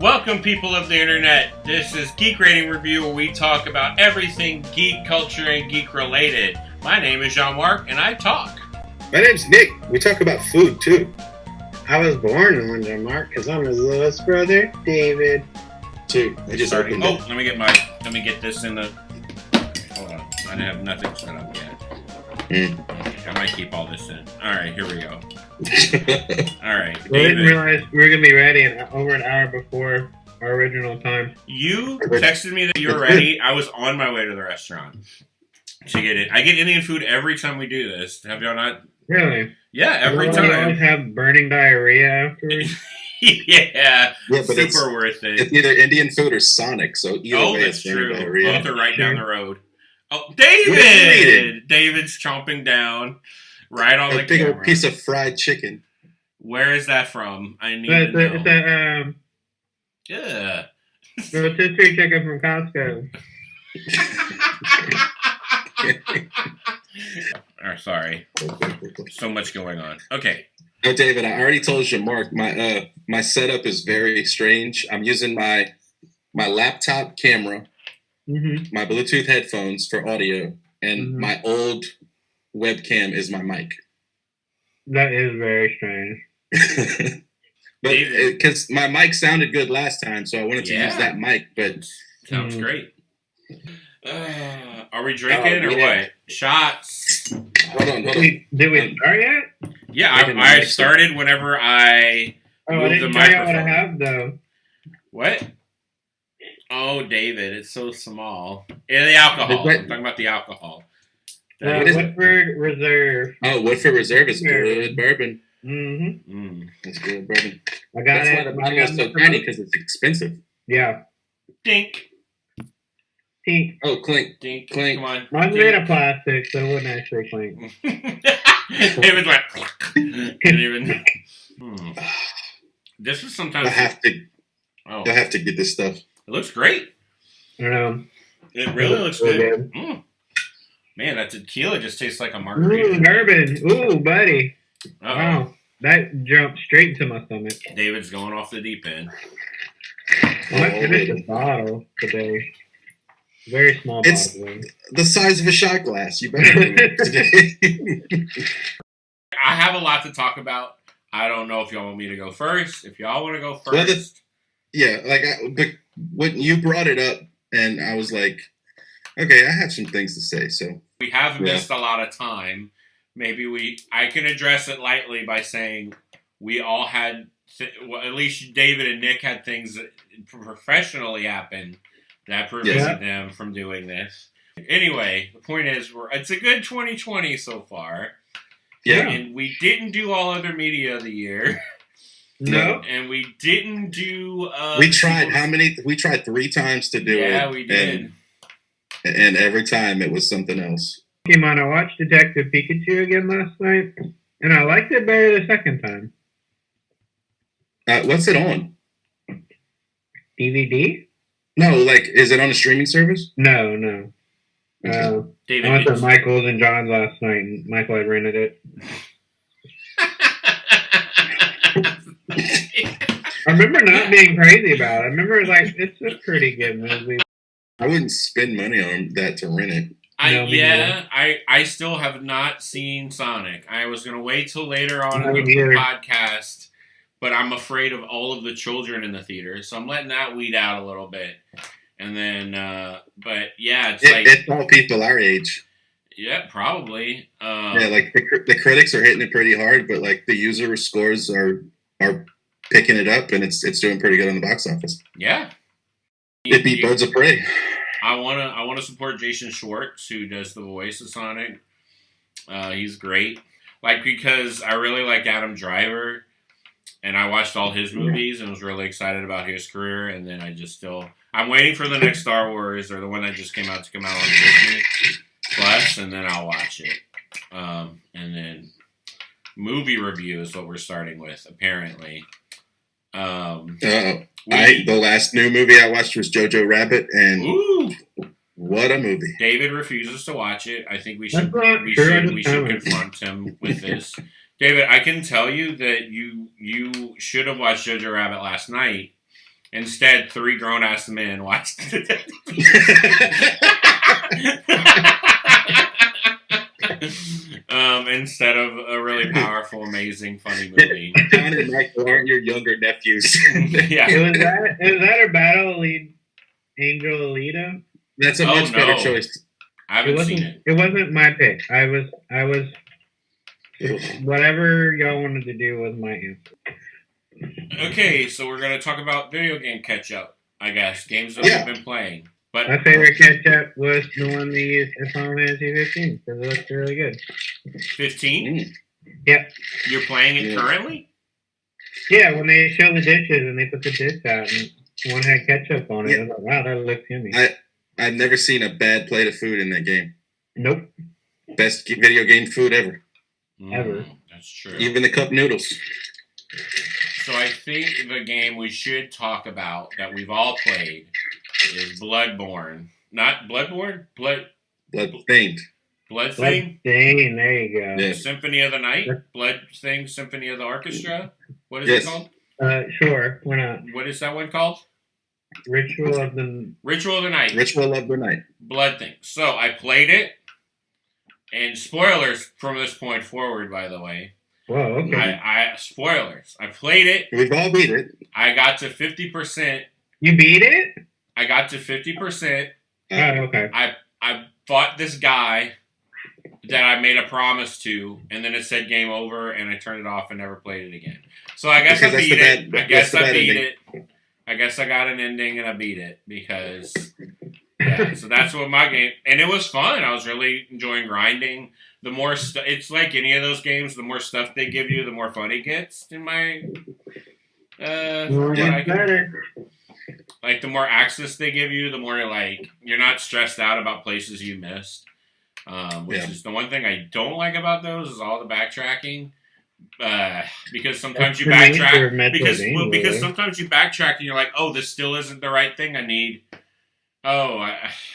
Welcome, people of the internet. This is Geek Rating Review, where we talk about everything geek culture and geek related. My name is Jean-Marc, and I talk. My name's Nick. We talk about food, too. I was born on Jean-Marc because I'm his littlest brother, David. Too. I just opened it. Let me get this in the... Hold on. I have nothing set up yet. I might keep all this in. Alright, here we go. Alright, We didn't realize we were going to be ready over an hour before our original time. You texted me that you were ready. I was on my way to the restaurant to get it. I get Indian food every time we do this. Have y'all not? Really? Yeah, every time. You always have burning diarrhea afterwards? Yeah, but super worth it. It's either Indian food or Sonic, so either way that's it's burning true. diarrhea. Both are right down the road. Oh, David! David's chomping down right on the big camera. old piece of fried chicken. Where is that from? I need to know. It's a rotisserie chicken from Costco. Sorry. So much going on. Okay. No, David, I already told you, Mark, my setup is very strange. I'm using my laptop camera, my Bluetooth headphones for audio, and my old webcam is my mic. That is very strange. But because my mic sounded good last time, so I wanted to use that mic. But sounds great. Are we drinking or what? Shots. Hold on. Did we start yet? Yeah, I started whenever I moved the microphone. What I have though. What? Oh, David, it's so small. Yeah, the alcohol. I'm talking about the alcohol. Woodford Reserve. Oh, Woodford Reserve is good bourbon. That's good bourbon. I got That's why the bottle is so tiny, because it's expensive. Yeah. Dink. Tink. Oh, clink. Dink. Clink. Come on. Mine's made of plastic, so it wouldn't actually clink. David's like, didn't even. This is sometimes. I have to get this stuff. It looks great. I don't know. It really looks good. Man, that tequila just tastes like a margarita. Bourbon. Ooh, buddy. Uh-oh. Wow. That jumped straight into my stomach. David's going off the deep end. I might finish a bottle today. Very small bottle. It's the size of a shot glass. You better do it today. I have a lot to talk about. I don't know if y'all want me to go first. If y'all want to go first. But when you brought it up, and I was like, okay, I have some things to say. So we have missed a lot of time. Maybe I can address it lightly by saying we all had, at least David and Nick had things that professionally happen that prevented them from doing this. Anyway, the point is, it's a good 2020 so far. Yeah. And we didn't do all other media of the year. No. And we didn't do... we tried We tried 3 times to do it. Yeah, we did. And every time it was something else. Pokemon, I watched Detective Pikachu again last night, and I liked it better the second time. What's it on? DVD? No, is it on a streaming service? No. David, I went to Michael's and John's last night, and Michael had rented it. I remember not being crazy about it. I remember, it's a pretty good movie. I wouldn't spend money on that to rent it. I still have not seen Sonic. I was going to wait till later on in the podcast, but I'm afraid of all of the children in the theater, so I'm letting that weed out a little bit. And then, it's all people our age. Yeah, probably. The critics are hitting it pretty hard, but the user scores are picking it up, and it's doing pretty good on the box office. Yeah, it beat Birds of Prey. I wanna support Jason Schwartz, who does the voice of Sonic. He's great. Because I really like Adam Driver, and I watched all his movies and was really excited about his career. And then I'm waiting for the next Star Wars or the one that just came out to come out on Disney Plus, and then I'll watch it. And then movie review is what we're starting with, apparently. The last new movie I watched was Jojo Rabbit, and what a movie! David refuses to watch it. I think we should confront him with this. David, I can tell you that you should have watched Jojo Rabbit last night Instead, 3 grown-ass men watched it. Instead of a really powerful, amazing, funny movie. John and Michael aren't your younger nephews. Yeah. Was that a battle lead Angel Alita? That's a much better choice. I haven't seen it. It wasn't my pick. I was whatever y'all wanted to do was my answer. Okay, so we're going to talk about video game catch-up, I guess. Games that we've been playing. But my favorite catch-up was the one they used in Final Fantasy 15, because it looked really good. 15? Yep. You're playing it currently? Yeah, when they show the dishes and they put the dish out and one had ketchup on it, I was like, wow, that looks yummy. I've never seen a bad plate of food in that game. Nope. Best video game food ever. Ever. That's true. Even the cup noodles. So I think the game we should talk about that we've all played is Bloodborne. Not Bloodborne? Bloodstained. Bloodthing? Bloodstained, there you go. Yeah. Symphony of the Night? Bloodthing, Symphony of the Orchestra? What is it called? Sure, why not? What is that one called? Ritual of the Night. Ritual of the Night. Bloodthing. So I played it. And spoilers from this point forward, by the way. Whoa, okay. Spoilers. I played it. We've all beat it. I got to 50%. You beat it? I got to 50%. Oh, okay. I fought this guy that I made a promise to, and then it said game over, and I turned it off and never played it again. So I guess I beat it. I guess I beat it. I guess I got an ending and I beat it because... Yeah, so that's what my game, and it was fun. I was really enjoying grinding. The more it's like any of those games. The more stuff they give you, the more fun it gets. In my, better. Like the more access they give you, the more like you're not stressed out about places you missed. Which is the one thing I don't like about those is all the backtracking. Because sometimes you backtrack because sometimes you backtrack and you're like, oh, this still isn't the right thing I need. Oh,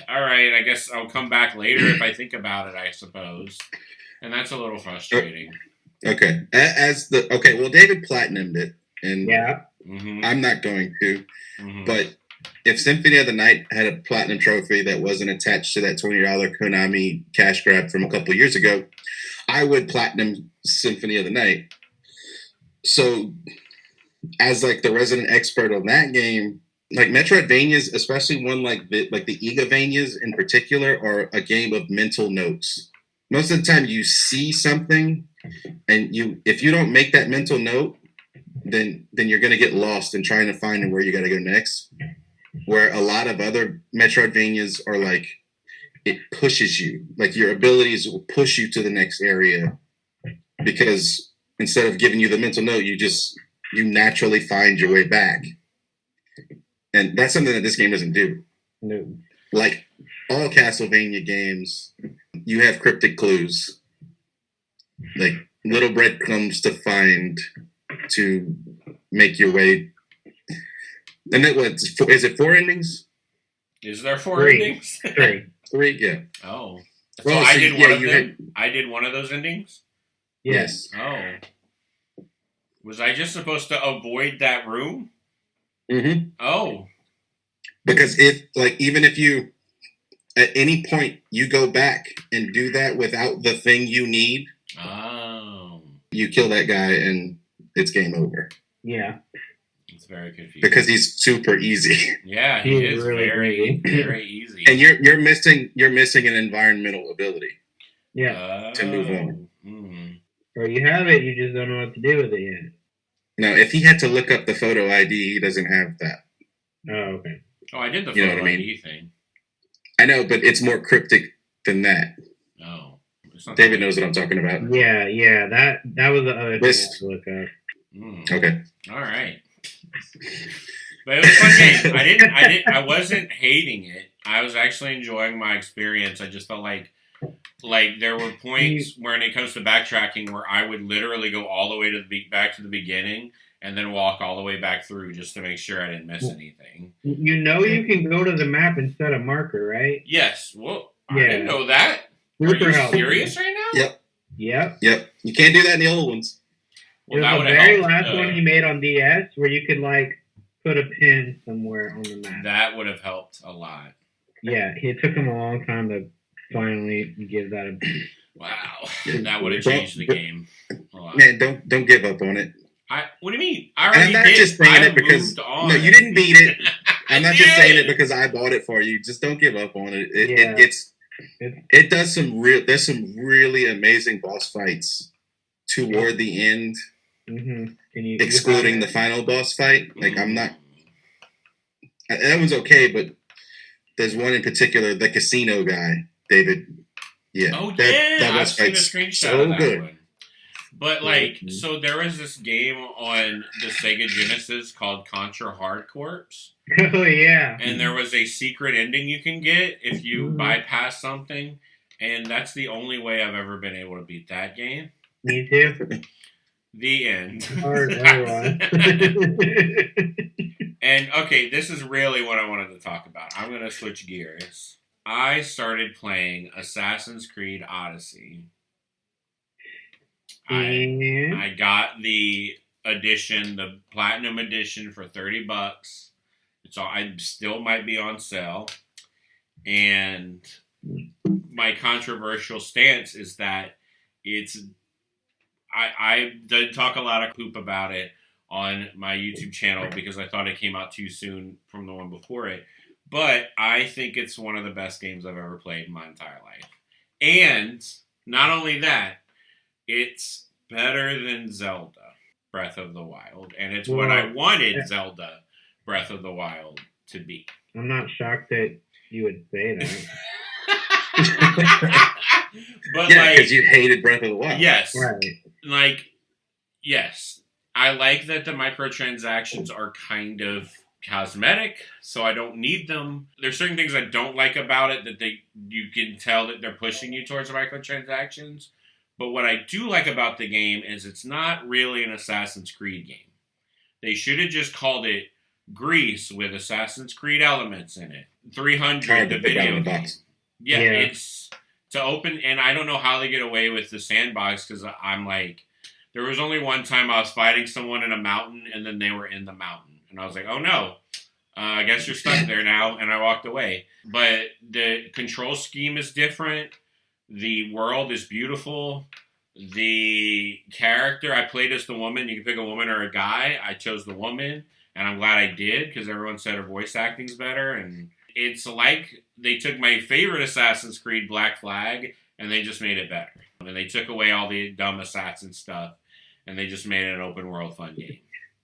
all right. I guess I'll come back later if I think about it, I suppose. And that's a little frustrating. Okay. Well, David platinumed it. And yeah. I'm not going to. Mm-hmm. But if Symphony of the Night had a platinum trophy that wasn't attached to that $20 Konami cash grab from a couple of years ago, I would platinum Symphony of the Night. So, as like the resident expert on that game, like Metroidvanias, especially one like the Igavanias in particular, are a game of mental notes. Most of the time, you see something, and if you don't make that mental note, then you're going to get lost in trying to find where you got to go next. Where a lot of other Metroidvanias are like, it pushes you, like your abilities will push you to the next area, because instead of giving you the mental note, you naturally find your way back. And that's something that this game doesn't do. No. Like all Castlevania games, you have cryptic clues. Like little breadcrumbs to find to make your way. And then is it 4 endings? Is there 4 endings? 3, yeah. Oh. So I did one of them? I did one of those endings? Yes. Oh. Was I just supposed to avoid that room? Mm-hmm. Oh. Because even if you, at any point, you go back and do that without the thing you need, you kill that guy and it's game over. Yeah. It's very confusing. Because he's super easy. Yeah, he is really very, very easy. And you're missing an environmental ability. Yeah. To move on. Mm-hmm. Or you have it, you just don't know what to do with it yet. No, if he had to look up the photo ID, he doesn't have that. Oh, okay. Oh, I did the photo ID thing. I know, but it's more cryptic than that. Oh. David knows what I'm talking about. Yeah. That was the other thing I had to look up. Okay. All right. But it was a fun game. I wasn't hating it. I was actually enjoying my experience. I just felt like there were points when it comes to backtracking where I would literally go all the way back to the beginning and then walk all the way back through just to make sure I didn't miss anything. You know you can go to the map and set a marker, right? Yes. Well, I didn't know that. Are you serious right now? Yep. You can't do that in the old ones. Well, the very last one he made on DS where you could put a pin somewhere on the map. That would have helped a lot. Yeah, it took him a long time to finally give that a... Wow, that would have changed the game a lot. Man, don't give up on it. What do you mean? I already And I'm not did. just saying it because no, you didn't beat it. I'm not just saying it because I bought it for you. Just don't give up on it. It does some there's some really amazing boss fights toward the end, excluding the final boss fight. Like I'm not. That one's okay, but there's one in particular, the casino guy, David. Yeah. Oh yeah, I've seen a screenshot so of that good. one. But like, so there was this game on the Sega Genesis called Contra Hard Corps. Oh yeah. And there was a secret ending you can get if you bypass something, and that's the only way I've ever been able to beat that game. Me too. The end. Everyone. And okay, this is really what I wanted to talk about. I'm going to switch gears. I started playing Assassin's Creed Odyssey. I got the edition, the Platinum Edition, for $30. So I still might be on sale. And my controversial stance is that I did talk a lot of poop about it on my YouTube channel because I thought it came out too soon from the one before it. But I think it's one of the best games I've ever played in my entire life. And not only that, it's better than Zelda Breath of the Wild. And it's what I wanted Zelda Breath of the Wild to be. I'm not shocked that you would say that. But yeah, because you hated Breath of the Wild. Yes. Right. Like, yes. I like that the microtransactions are kind of cosmetic, so I don't need them. There's certain things I don't like about it that you can tell that they're pushing you towards microtransactions. But what I do like about the game is it's not really an Assassin's Creed game. They should have just called it Greece with Assassin's Creed elements in it. 300, the video game. Yeah, it's to open, and I don't know how they get away with the sandbox because I'm like, there was only one time I was fighting someone in a mountain, and then they were in the mountain. And I was like, oh no, I guess you're stuck there now, and I walked away. But the control scheme is different. The world is beautiful. The character, I played as the woman. You can pick a woman or a guy. I chose the woman, and I'm glad I did because everyone said her voice acting's better. And it's like they took my favorite Assassin's Creed, Black Flag, and they just made it better. And they took away all the dumb assassin stuff, and they just made it an open world fun game.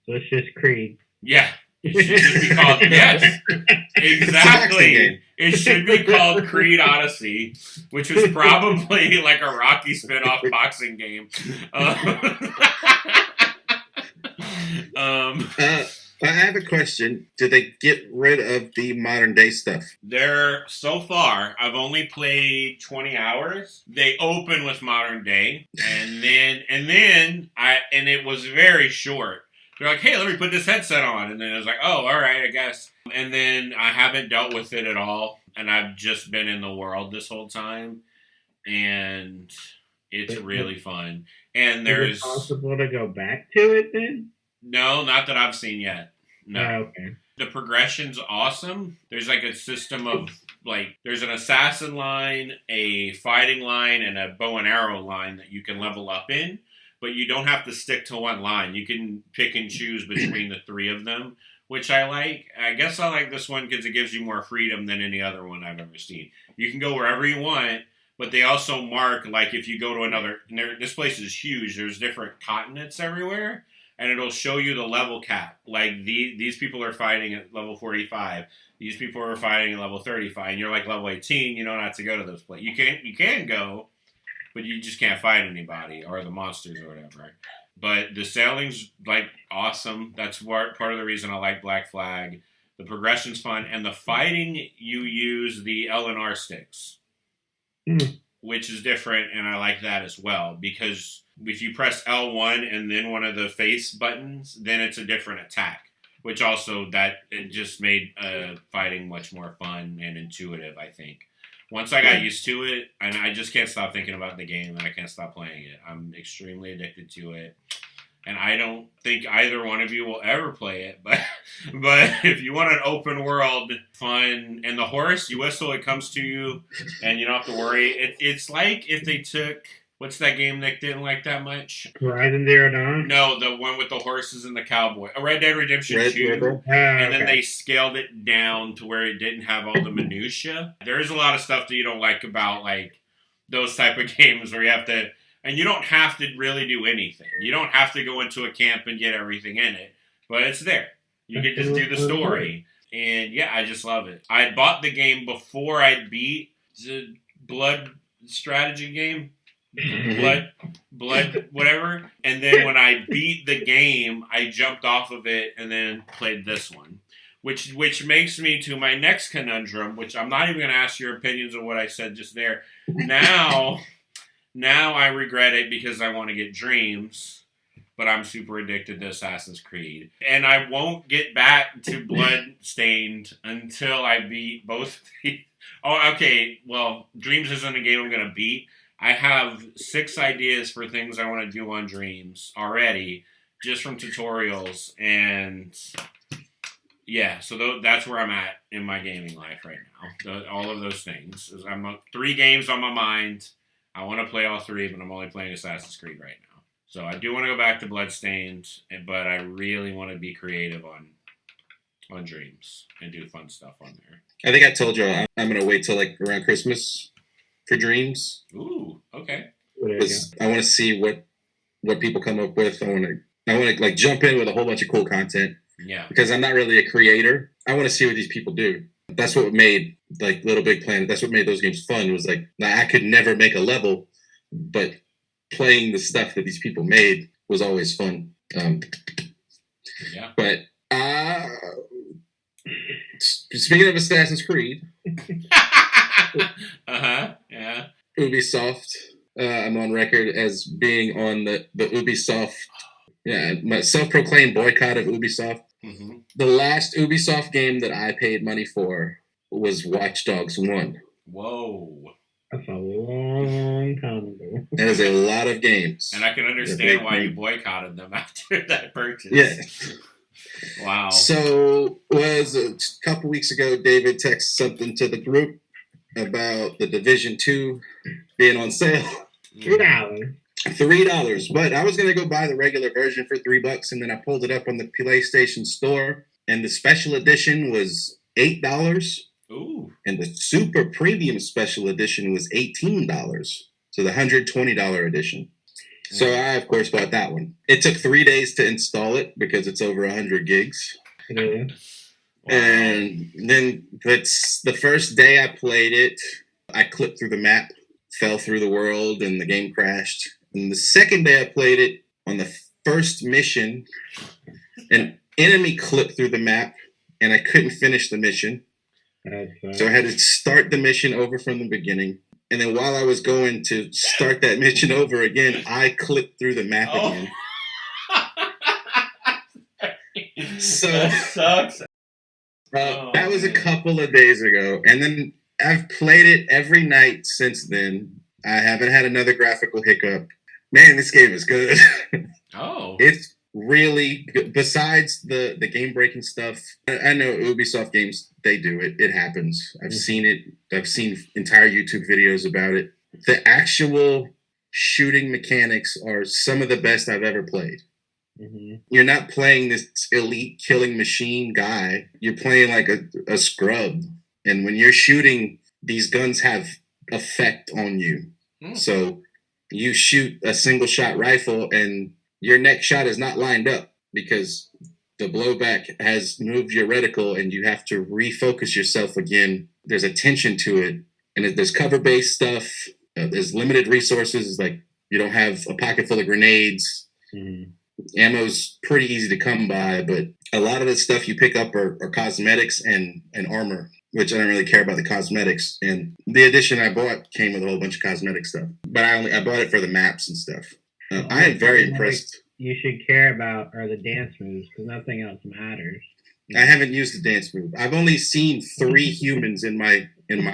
So it's just Creed. Yeah. It should just be called, yes, exactly. It should be called Creed Odyssey, which was probably like a Rocky spin-off boxing game. I have a question. Did they get rid of the modern day stuff? So far, I've only played 20 hours. They open with modern day, and it was very short. They're like, hey, let me put this headset on. And then I was like, oh, all right, I guess. And then I haven't dealt with it at all. And I've just been in the world this whole time. And it's really fun. And Is it possible to go back to it then? No, not that I've seen yet. No. Oh, okay. The progression's awesome. There's like a system of, like, there's an assassin line, a fighting line, and a bow and arrow line that you can level up in. But you don't have to stick to one line. You can pick and choose between the three of them, which I like. I guess I like this one because it gives you more freedom than any other one I've ever seen. You can go wherever you want, but they also mark, like, if you go to another... This place is huge. There's different continents everywhere, and it'll show you the level cap. Like, these people are fighting at level 45. These people are fighting at level 35. And you're, like, level 18. You know not to go to those places. You can go... But you just can't fight anybody or the monsters or whatever. But the sailing's, like, awesome. That's part of the reason I like Black Flag. The progression's fun. And the fighting, you use the L and R sticks. Which is different, and I like that as well. Because if you press L1 and then one of the face buttons, then it's a different attack. Which also, it just made fighting much more fun and intuitive, I think. Once I got used to it, and I just can't stop thinking about the game, and I can't stop playing it. I'm extremely addicted to it. and I don't think either one of you will ever play it. But if you want an open world fun, and the horse, you whistle, it comes to you, and you don't have to worry. It's like if they took, what's that game Nick didn't like that much? Horizon Zero Dawn? No, the one with the horses and the cowboy. Red Dead Redemption 2. Rebel. And then they scaled it down to where it didn't have all the minutia. There is a lot of stuff that you don't like about like those type of games where you have to, and you don't have to really do anything. You don't have to go into a camp and get everything in it, but it's there. You can just do the story. And yeah, I just love it. I bought the game before I beat the Blood strategy game. Blood, whatever. And then when I beat the game, I jumped off of it and then played this one. Which makes me to my next conundrum, which I'm not even going to ask your opinions on what I said just there. Now I regret it because I want to get Dreams, but I'm super addicted to Assassin's Creed. And I won't get back to Bloodstained until I beat both. Oh, okay. Well, Dreams isn't a game I'm going to beat. I have 6 ideas for things I want to do on Dreams already, just from tutorials. And yeah, so that's where I'm at in my gaming life right now. All of those things. 3 games on my mind. I want to play all 3, but I'm only playing Assassin's Creed right now. So I do want to go back to Bloodstained, but I really want to be creative on Dreams and do fun stuff on there. I think I told you I'm going to wait till like around Christmas for Dreams. Ooh, okay. I want to see what people come up with. I want to like jump in with a whole bunch of cool content. Yeah. Because I'm not really a creator. I want to see what these people do. That's what made like Little Big Planet. That's what made those games fun. Was like I could never make a level, but playing the stuff that these people made was always fun. Yeah. But speaking of Assassin's Creed, yeah. Ubisoft. I'm on record as being on the Ubisoft. Yeah, my self-proclaimed boycott of Ubisoft. Mm-hmm. The last Ubisoft game that I paid money for was Watch Dogs 1. Whoa. That's a long time ago. That is a lot of games. And I can understand why you boycotted them after that purchase. Yeah. Wow. So, was a couple weeks ago, David texted something to the group about the Division 2 being on sale. $3. $3, but I was gonna go buy the regular version for $3, and then I pulled it up on the PlayStation Store, and the special edition was $8. Ooh. And the super premium special edition was $18. So the $120 edition. So I of course bought that one. It took 3 days to install it because it's over 100 gigs. Yeah. Wow. And then that's the first day I played it. I clipped through the map, fell through the world, and the game crashed. And the second day I played it, on the first mission, an enemy clipped through the map, and I couldn't finish the mission. So I had to start the mission over from the beginning. And then while I was going to start that mission over again, I clipped through the map again. So that sucks. That was a couple of days ago. And then I've played it every night since then. I haven't had another graphical hiccup. Man, this game is good. Oh. It's really good. Besides the game-breaking stuff, I know Ubisoft games, they do it. It happens. I've seen it. I've seen entire YouTube videos about it. The actual shooting mechanics are some of the best I've ever played. Mm-hmm. You're not playing this elite killing machine guy. You're playing like a scrub. And when you're shooting, these guns have effect on you. So you shoot a single shot rifle and your next shot is not lined up because the blowback has moved your reticle and you have to refocus yourself again. There's a tension to it. And there's cover-based stuff. There's limited resources. Like you don't have a pocket full of grenades. Mm-hmm. Ammo's pretty easy to come by, but a lot of the stuff you pick up are cosmetics and armor, which I don't really care about the cosmetics. And the edition I bought came with a whole bunch of cosmetic stuff, but I bought it for the maps and stuff. I am very impressed. You should care about are the dance moves because nothing else matters. I haven't used the dance move. I've only seen 3 humans in my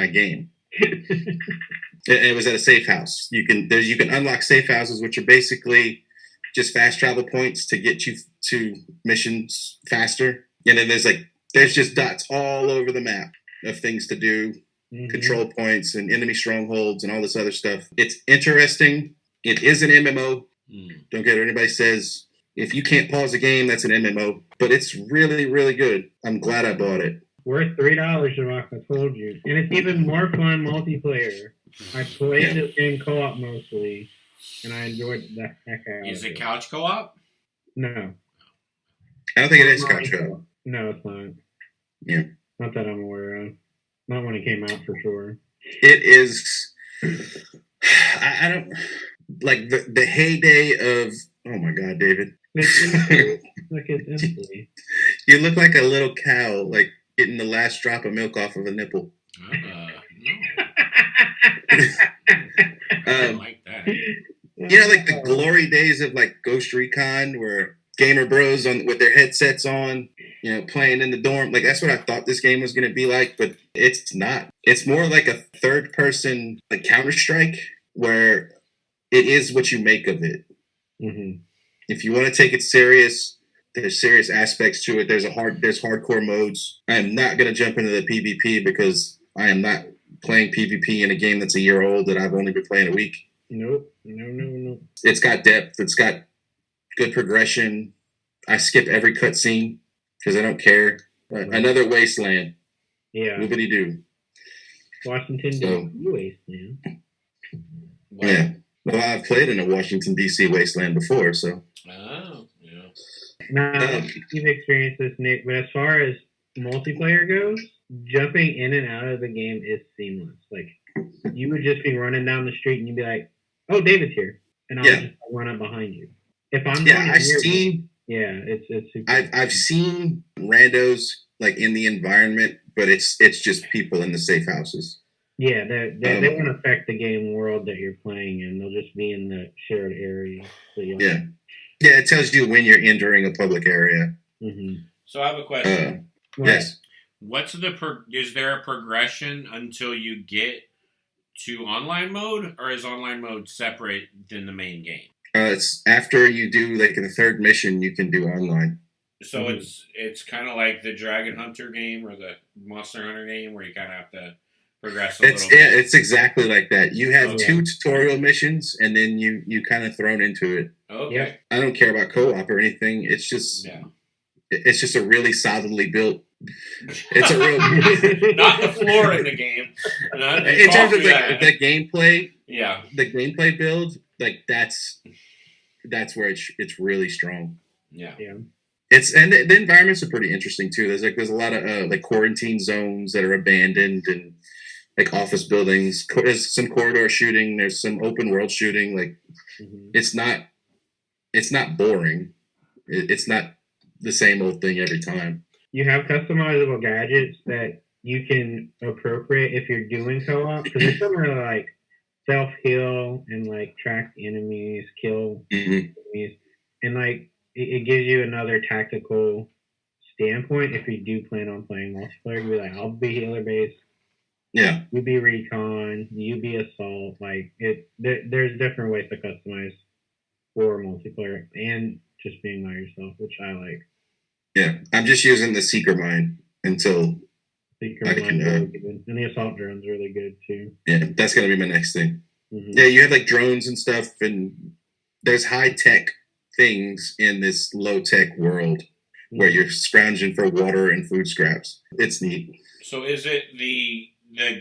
game. It was at a safe house. You can unlock safe houses, which are basically just fast travel points to get you to missions faster. And then there's just dots all over the map of things to do, control points and enemy strongholds and all this other stuff. It's interesting. It is an MMO. Don't care what anybody says. If you can't pause a game, that's an MMO. But it's really, really good. I'm glad I bought it. Worth $3, Rock, I told you. And it's even more fun multiplayer. I played this game co-op mostly, and I enjoyed the heck out of it. Is it couch co-op? No. I don't think it is couch co-op. No, it's not. Yeah. Not that I'm aware of. Not when it came out, for sure. It is... I don't... Like, the heyday of... Oh, my God, David. Look, it's empty. You look like a little cow, like, getting the last drop of milk off of a nipple. No. I like that. You know, like the glory days of like Ghost Recon, where gamer bros with their headsets on, you know, playing in the dorm. Like that's what I thought this game was going to be like, but it's not. It's more like a third-person like Counter-Strike, where it is what you make of it. Mm-hmm. If you want to take it serious, there's serious aspects to it. There's hardcore modes. I am not going to jump into the PvP because I am not playing PvP in a game that's a year old that I've only been playing a week. Nope. No. It's got depth. It's got good progression. I skip every cutscene because I don't care. Another wasteland. Yeah. Whoopity-doo. Washington, D.C. wasteland. What? Yeah. Well, I've played in a Washington, D.C. wasteland before, so. Oh, yeah. Now, you've experienced this, Nick, but as far as multiplayer goes, jumping in and out of the game is seamless. Like, you would just be running down the street and you'd be like, oh, David's here. And I'll just run up behind you. If I'm it's super I've seen randos like in the environment, but it's just people in the safe houses. Yeah, they won't affect the game world that you're playing in. They'll just be in the shared area. So yeah, it tells you when you're entering a public area. Mm-hmm. So I have a question. Yes. Is there a progression until you get to online mode, or is online mode separate than the main game? It's after you do like the third mission, you can do online. So it's kind of like the Dragon Hunter game or the Monster Hunter game, where you kind of have to progress a little bit. Yeah, it's exactly like that. You have 2 tutorial missions, and then you kind of thrown into it. Okay. Yep. I don't care about co-op or anything. It's just it's just a really solidly built. It's a real not the floor in the game. In terms of the gameplay. Yeah. The gameplay build, like that's where it's really strong. Yeah. And the environments are pretty interesting too. There's a lot of like quarantine zones that are abandoned and like office buildings. There's some corridor shooting. There's some open world shooting. Like it's not boring. It's not the same old thing every time. You have customizable gadgets that you can appropriate if you're doing co-op. Because there's some are like self-heal and like track enemies, kill enemies. And like it gives you another tactical standpoint if you do plan on playing multiplayer. You'll be like, I'll be healer based. Yeah. You be recon. You be assault. Like there's different ways to customize for multiplayer and just being by yourself, which I like. Yeah, I'm just using the Seeker Mine until Seeker Mine really good. And the assault drone's really good too. Yeah, that's gonna be my next thing. Yeah, you have like drones and stuff, and there's high tech things in this low tech world where you're scrounging for water and food scraps. It's neat. So is it the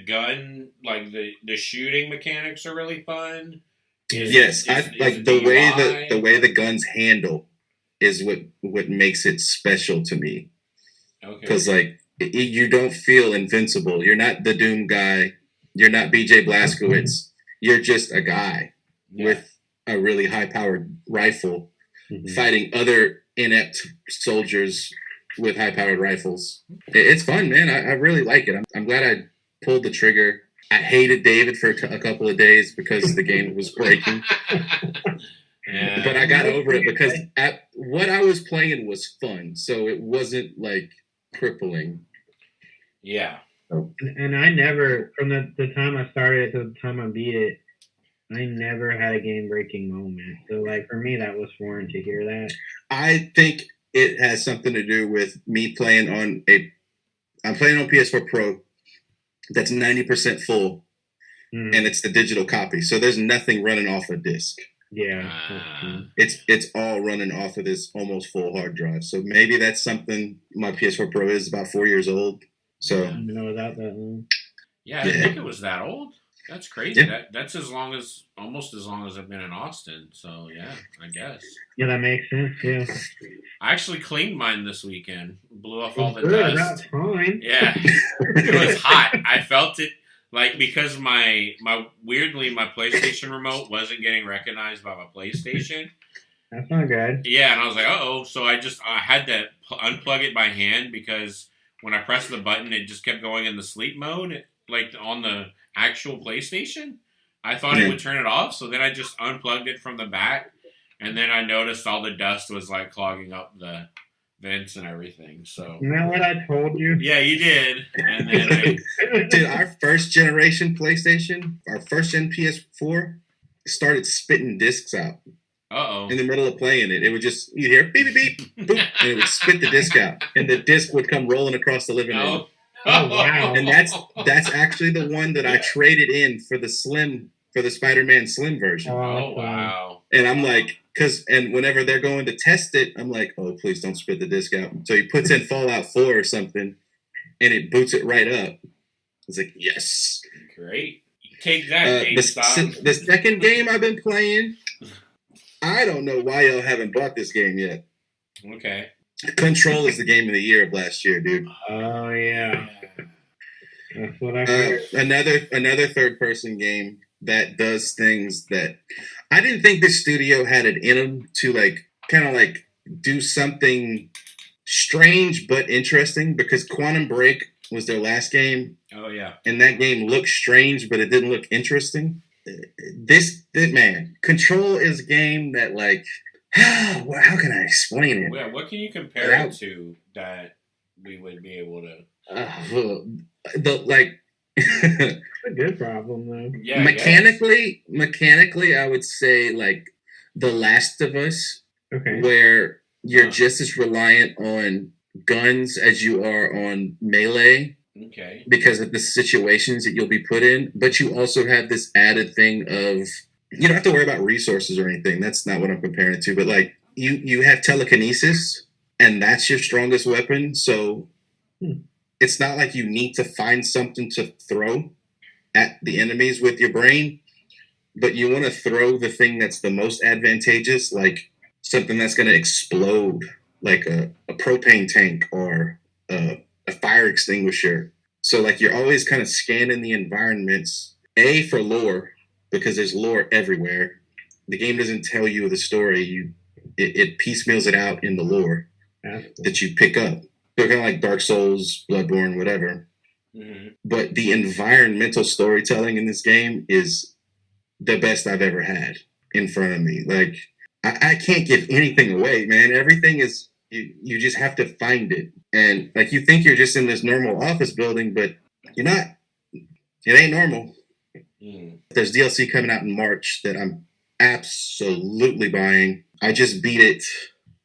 gun, like the shooting mechanics are really fun? The way the guns handle is what makes it special to me. Okay. Because like you don't feel invincible. You're not the Doom guy. You're not BJ Blazkowicz. You're just a guy with a really high powered rifle fighting other inept soldiers with high powered rifles. It's fun, man. I really like it. I'm glad I pulled the trigger. I hated David for a couple of days because the game was breaking. Yeah. But I got over it because what I was playing was fun, so it wasn't like crippling. Yeah. And I never, from the time I started to the time I beat it, I never had a game-breaking moment. So, like, for me, that was foreign to hear that. I think it has something to do with me playing on I'm playing on PS4 Pro that's 90% full, and it's the digital copy. So there's nothing running off a disc. Yeah. It's all running off of this almost full hard drive. So maybe that's something. My PS4 Pro is about 4 years old. So I didn't know that long. Yeah, I didn't think it was that old. That's crazy. Yeah. That's almost as long as I've been in Austin. So yeah, I guess. Yeah, that makes sense. Yeah. I actually cleaned mine this weekend. Blew off all the dust. That's fine. Yeah, it was hot. I felt it because my PlayStation remote wasn't getting recognized by my PlayStation. That's not good. Yeah, and I was like, uh-oh. So I had to unplug it by hand because when I pressed the button, it just kept going in the sleep mode, like on the actual PlayStation. I thought it would turn it off, so then I just unplugged it from the back, and then I noticed all the dust was like clogging up the vents and everything. So you know what I told you? Yeah, you did. And then dude, our first generation PlayStation, our first gen PS4, started spitting discs out. Uh-oh. In the middle of playing it. It would just, you'd hear beep, beep, beep, boop, and it would spit the disc out. And the disc would come rolling across the living room. Oh, wow. And that's actually the one that I traded in for the Spider-Man Slim version. Oh, wow. And I'm like, and whenever they're going to test it, I'm like, oh, please don't spit the disc out. So he puts in Fallout 4 or something, and it boots it right up. It's like, yes. Great. Take that, GameStop. The second game I've been playing, I don't know why y'all haven't bought this game yet. Okay. Control is the game of the year of last year, dude. Oh, yeah. That's what I heard. Another third-person game that does things that I didn't think the studio had it in them to kind of do something strange but interesting, because Quantum Break was their last game. Oh yeah. And that game looked strange, but it didn't look interesting. This man, Control is a game that how can I explain it? Yeah, what can you compare it to that we would be able to? It's a good problem, though. Yeah, mechanically, I would say The Last of Us, where you're just as reliant on guns as you are on melee. Okay. Because of the situations that you'll be put in, but you also have this added thing of you don't have to worry about resources or anything. That's not what I'm comparing it to, but you have telekinesis, and that's your strongest weapon. So it's not like you need to find something to throw at the enemies with your brain, but you want to throw the thing that's the most advantageous, like something that's going to explode, like a propane tank or a fire extinguisher. So you're always kind of scanning the environments, for lore, because there's lore everywhere. The game doesn't tell you the story. It piecemeals it out in the lore that you pick up. They're kind of like Dark Souls, Bloodborne, whatever. Mm-hmm. But the environmental storytelling in this game is the best I've ever had in front of me. I can't give anything away, man. Everything is... You just have to find it. And you think you're just in this normal office building, but you're not. It ain't normal. There's DLC coming out in March that I'm absolutely buying. I just beat it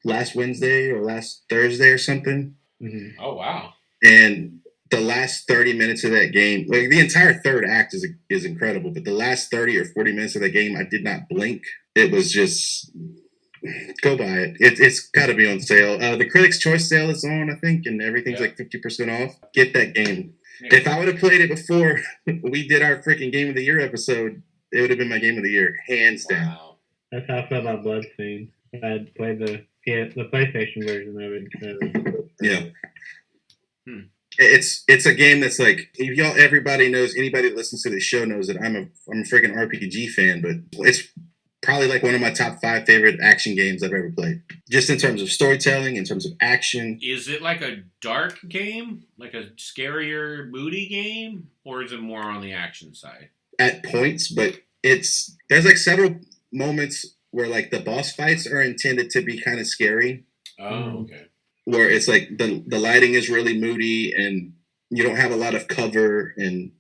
last Wednesday or last Thursday or something. Mm-hmm. Oh, wow. And the last 30 minutes of that game, the entire third act is incredible, but the last 30 or 40 minutes of that game, I did not blink. It was just... Go buy it. It's got to be on sale. The Critics' Choice sale is on, I think, and everything's 50% off. Get that game. Yeah. If I would have played it before we did our freaking Game of the Year episode, it would have been my Game of the Year, hands down. That's how I feel about Bloodstained. I played the PlayStation version of it. Yeah. It's a game that's everybody knows, anybody that listens to this show knows that I'm a freaking RPG fan, but it's probably one of my top 5 favorite action games I've ever played. Just in terms of storytelling, in terms of action. Is it a dark game? Like a scarier, moody game? Or is it more on the action side? At points, but there's several moments where the boss fights are intended to be kind of scary. Oh, okay. Where it's the lighting is really moody and you don't have a lot of cover and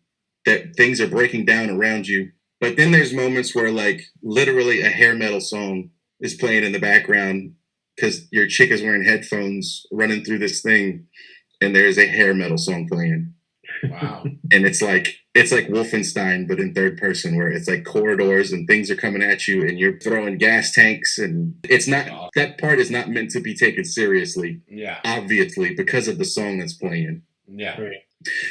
that things are breaking down around you. But then there's moments where like literally a hair metal song is playing in the background because your chick is wearing headphones running through this thing, and there's a hair metal song playing. Wow. And it's like Wolfenstein, but in third person, where it's like corridors and things are coming at you and you're throwing gas tanks, and it's not, that part is not meant to be taken seriously. Yeah. Obviously, because of the song that's playing. Yeah. Right.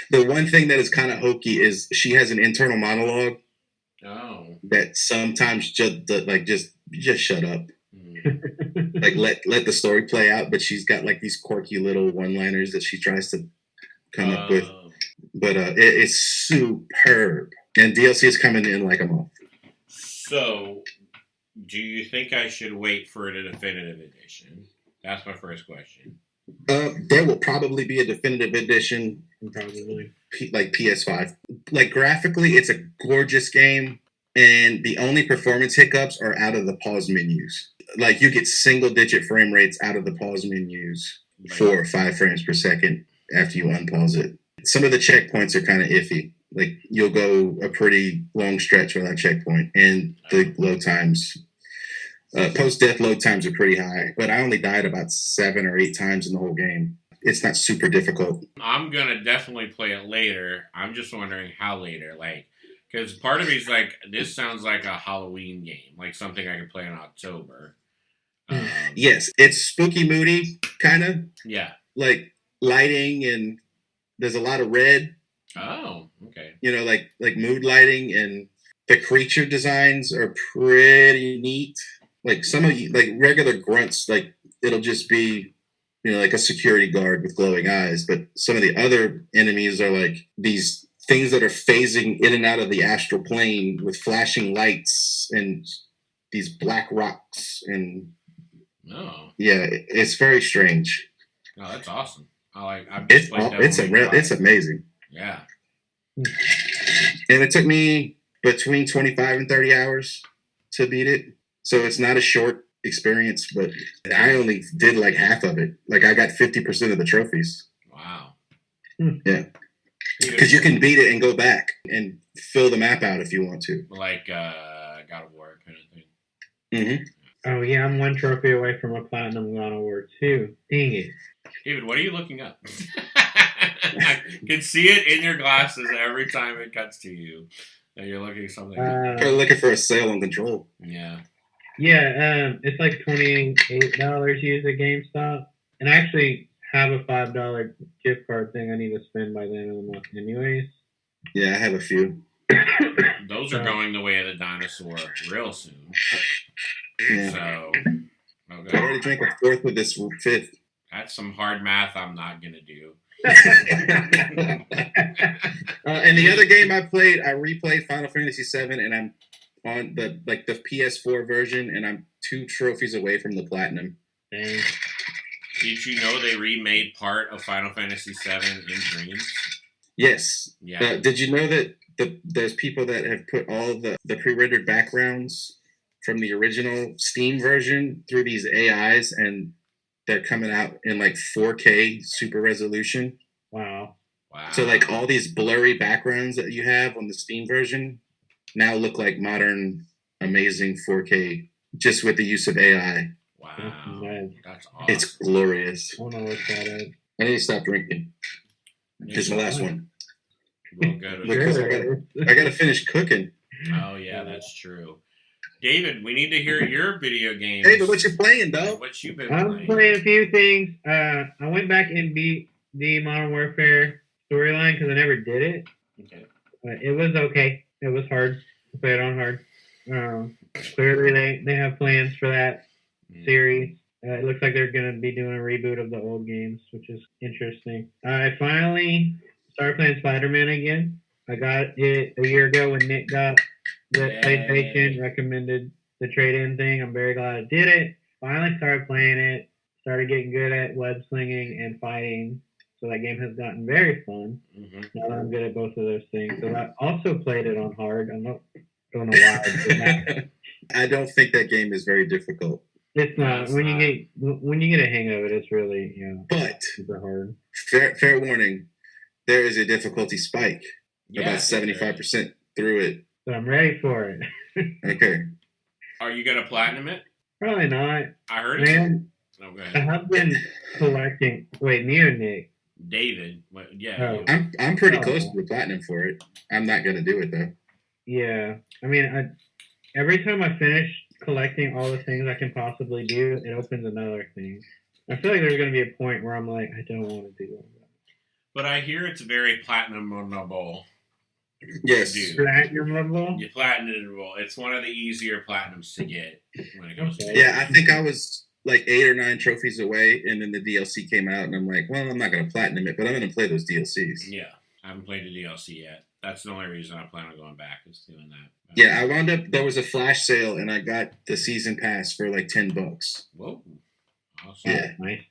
The one thing that is kind of hokey is she has an internal monologue. Oh. That sometimes just shut up. Mm. Like let the story play out, but she's got like these quirky little one-liners that she tries to come up with. But it's superb. And DLC is coming in like a month. So, do you think I should wait for the definitive edition? That's my first question. There will probably be a definitive edition. Probably. Like PS5. Like graphically, it's a gorgeous game. And the only performance hiccups are out of the pause menus. Like you get single-digit frame rates out of the pause menus, 4 or 5 frames per second after you unpause it. Some of the checkpoints are kind of iffy. Like you'll go a pretty long stretch without checkpoint, and the load times, post-death load times are pretty high. But I only died about 7 or 8 times in the whole game. It's not super difficult. I'm gonna definitely play it later. I'm just wondering how later, like. Because part of me's like, this sounds like a Halloween game, like something I could play in October. Yes, it's spooky, moody, kind of. Yeah. Like lighting, and there's a lot of red. Oh, okay. You know, like mood lighting, and the creature designs are pretty neat. Like some of you, like regular grunts, like it'll just be, you know, like a security guard with glowing eyes. But some of the other enemies are like these things that are phasing in and out of the astral plane with flashing lights and these black rocks, and yeah, it's very strange. Oh, that's awesome. It's amazing. Yeah. And it took me between 25 and 30 hours to beat it, so it's not a short experience. But I only did like half of it. Like I got 50% of the trophies. Wow. Yeah. Because you can beat it and go back and fill the map out if you want to. Like God of War kind of thing. Mm-hmm. Oh, yeah, I'm 1 trophy away from a platinum God of War 2. Dang it. David, what are you looking up? I can see it in your glasses every time it cuts to you. That you're looking at something. You're looking for a sale on Control. Yeah. Yeah, it's like $28 used at GameStop. And I actually have a $5 gift card thing I need to spend by the end of the month anyways. Yeah, I have a few. Those are going the way of the dinosaur real soon. Yeah. So, okay. I already drank a 4th with this 5th. That's some hard math I'm not going to do. And the other game I played, I replayed Final Fantasy VII, and I'm on the PS4 version, and I'm 2 trophies away from the platinum. Dang. Did you know they remade part of Final Fantasy VII in Dreams? Yes. Yeah. Did you know that there's people that have put all the pre-rendered backgrounds from the original Steam version through these AIs, and they're coming out in like 4K super resolution? Wow. So like all these blurry backgrounds that you have on the Steam version now look like modern, amazing 4K just with the use of AI. Wow. That's awesome. It's glorious. I don't know what that is. I need to stop drinking. Here's my last one. Well, good. Because I got to finish cooking. Oh, yeah, that's true. David, we need to hear your video games. David, what you playing, dog? What you been I'm playing a few things. I went back and beat the Modern Warfare storyline because I never did it. Okay. It was okay. It was hard. I played it on hard. Clearly, they have plans for that series. It looks like they're going to be doing a reboot of the old games, which is interesting. I finally started playing Spider-Man again. I got it a year ago when Nick got the PlayStation, recommended the trade-in thing. I'm very glad I did it. Finally started playing it. Started getting good at web slinging and fighting. So that game has gotten very fun. Mm-hmm. Now that I'm good at both of those things. So I also played it on hard. I don't know why. I don't think that game is very difficult. It's not. When you get a hang of it, it's really but super hard. Fair warning, there is a difficulty spike. About 75% through it. So I'm ready for it. Okay. Are you gonna platinum it? Probably not. I heard Man, it. Oh, go I ahead. have been collecting. Wait, me or Nick? David. Yeah. Oh. You. I'm pretty close to the platinum for it. I'm not gonna do it though. Yeah. I mean, every time I finish collecting all the things I can possibly do, it opens another thing. I feel like there's going to be a point where I'm like, I don't want to do all that. But I hear it's very platinumable. Yes. Platinumable? Yeah, platinumable. It's one of the easier platinums to get when it goes to Yeah, I think I was like 8 or 9 trophies away, and then the DLC came out, and I'm like, well, I'm not going to platinum it, but I'm going to play those DLCs. Yeah, I haven't played the DLC yet. That's the only reason I plan on going back is doing that. Yeah, I wound up, there was a flash sale, and I got the season pass for like $10. Whoa. Awesome. Yeah. Nice.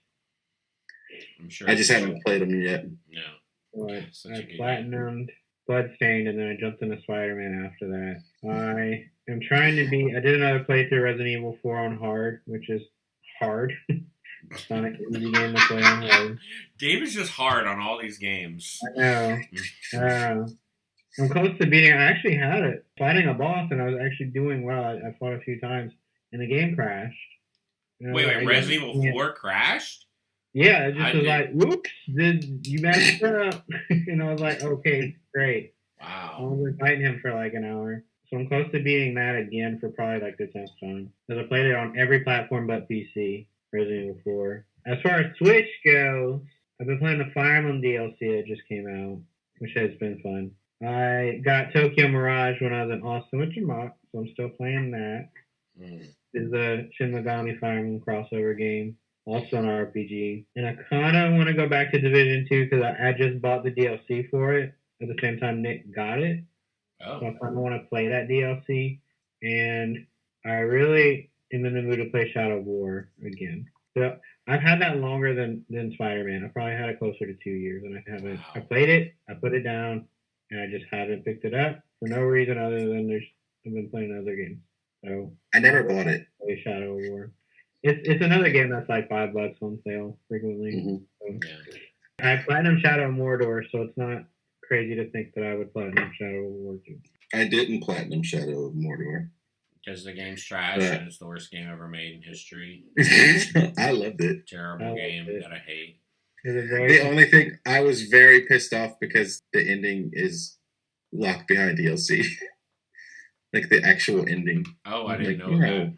I'm sure. I just haven't played them yet. No. So I platinumed Bloodstained, and then I jumped into Spider-Man after that. I am trying to beat. I did another playthrough Resident Evil 4 on hard, which is hard. It's not an easy game to play on hard. Dave is just hard on all these games. I know. I'm close to beating. I actually had it fighting a boss, and I was actually doing well. I fought a few times, and the game crashed. Wait, Resident Evil 4 crashed? Yeah, it just was like, whoops, you messed up. And I was like, okay, great. Wow. I was fighting him for like an hour. So I'm close to beating that again for probably like the 10th time. Because I played it on every platform but PC, Resident Evil 4. As far as Switch goes, I've been playing the Fire Emblem DLC that just came out, which has been fun. I got Tokyo Mirage when I was in Austin with Jamak, so I'm still playing that. It's a Shin Megami Fire Emblem crossover game. Also an RPG. And I kind of want to go back to Division 2 because I just bought the DLC for it at the same time Nick got it. Oh. So I kind of want to play that DLC. And I really am in the mood to play Shadow War again. So I've had that longer than Spider-Man. I probably had it closer to 2 years. And I haven't. I played it, I put it down, and I just haven't picked it up for no reason other than I've been playing other games. So I never bought it. Play Shadow War. It's another game that's like $5 on sale frequently. Mm-hmm. So, I platinum Shadow Mordor, so it's not crazy to think that I would platinum Shadow War 2. I didn't platinum Shadow of Mordor. Because the game's trash and it's the worst game ever made in history. I loved it. Terrible game that I hate. The only thing, I was very pissed off because the ending is locked behind DLC. Like the actual ending. Oh, I didn't know that.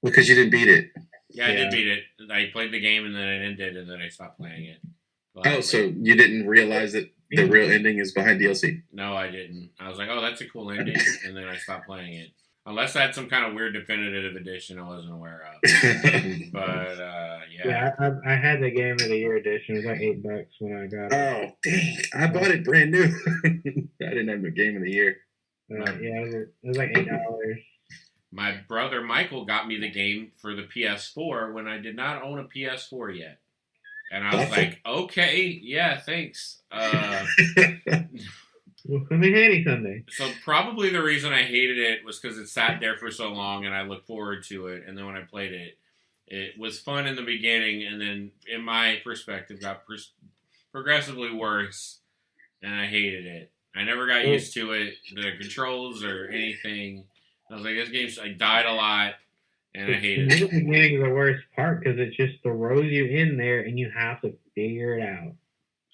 Because you didn't beat it. Yeah, I did beat it. I played the game and then it ended and then I stopped playing it. Oh, so you didn't realize that the real ending is behind DLC? No, I didn't. I was like, oh, that's a cool ending. And then I stopped playing it. Unless I had some kind of weird definitive edition I wasn't aware of. But, yeah. Yeah, I had the Game of the Year edition. It was like $8 when I got it. Oh, dang. I bought it brand new. I didn't have the Game of the Year. Yeah, it was like $8. My brother Michael got me the game for the PS4 when I did not own a PS4 yet. And I was like, okay, yeah, thanks. Well, come in handy Sunday. So probably the reason I hated it was because it sat there for so long and I looked forward to it. And then when I played it, it was fun in the beginning. And then in my perspective, got progressively worse. And I hated it. I never got used to it, the controls or anything. I was like, this game, I died a lot. And I hated it. The beginning is the worst part because it just throws you in there and you have to figure it out.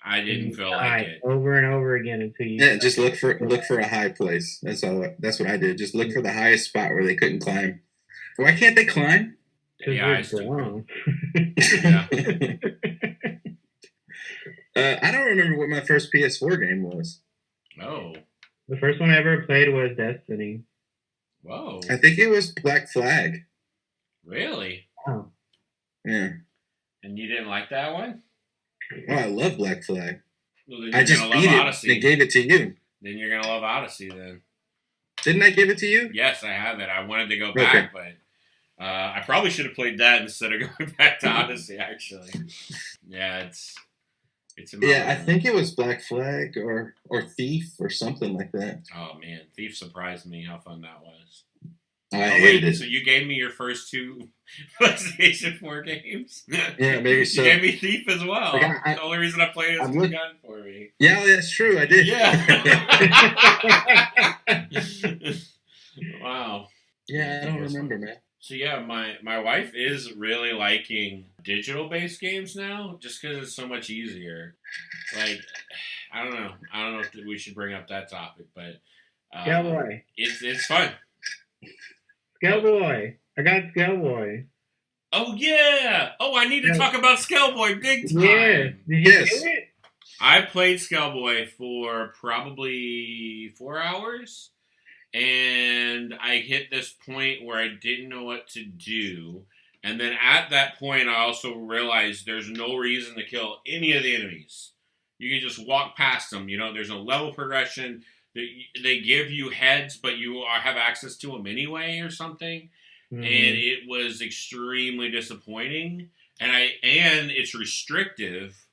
I didn't feel like it over and over again until you. Yeah, just look for a high place. That's all. That's what I did. Just look for the highest spot where they couldn't climb. Why can't they climb? Yeah, I still. Yeah. I don't remember what my first PS4 game was. Oh. The first one I ever played was Destiny. Whoa. I think it was Black Flag. Really? Oh. Yeah. And you didn't like that one? Oh, I love Black Flag. Well, I just beat it. Odyssey. They gave it to you. Then you're gonna love Odyssey. Then. Didn't I give it to you? Yes, I have it. I wanted to go back, but I probably should have played that instead of going back to Odyssey. Actually, yeah, it's. Yeah, I think it was Black Flag or Thief or something like that. Oh man, Thief surprised me how fun that was. I hated it. So you gave me your first 2 PlayStation 4 games? Yeah, maybe so. You gave me Thief as well. Like, The only reason I played it is because you got it for me. Yeah, that's true. I did. Yeah. Wow. Yeah, I don't remember, man. So yeah, my wife is really liking digital-based games now, just because it's so much easier. Like, I don't know if we should bring up that topic, but Skellboy. It's fun. Skellboy. I got Skellboy. Oh yeah. Oh, I need to talk about Skellboy big time. Yeah. Did you do it? I played Skellboy for probably 4 hours, and I hit this point where I didn't know what to do. And then at that point, I also realized there's no reason to kill any of the enemies. You can just walk past them. You know, there's no level progression. They give you heads, but you have access to them anyway or something. Mm-hmm. And it was extremely disappointing. And it's restrictive,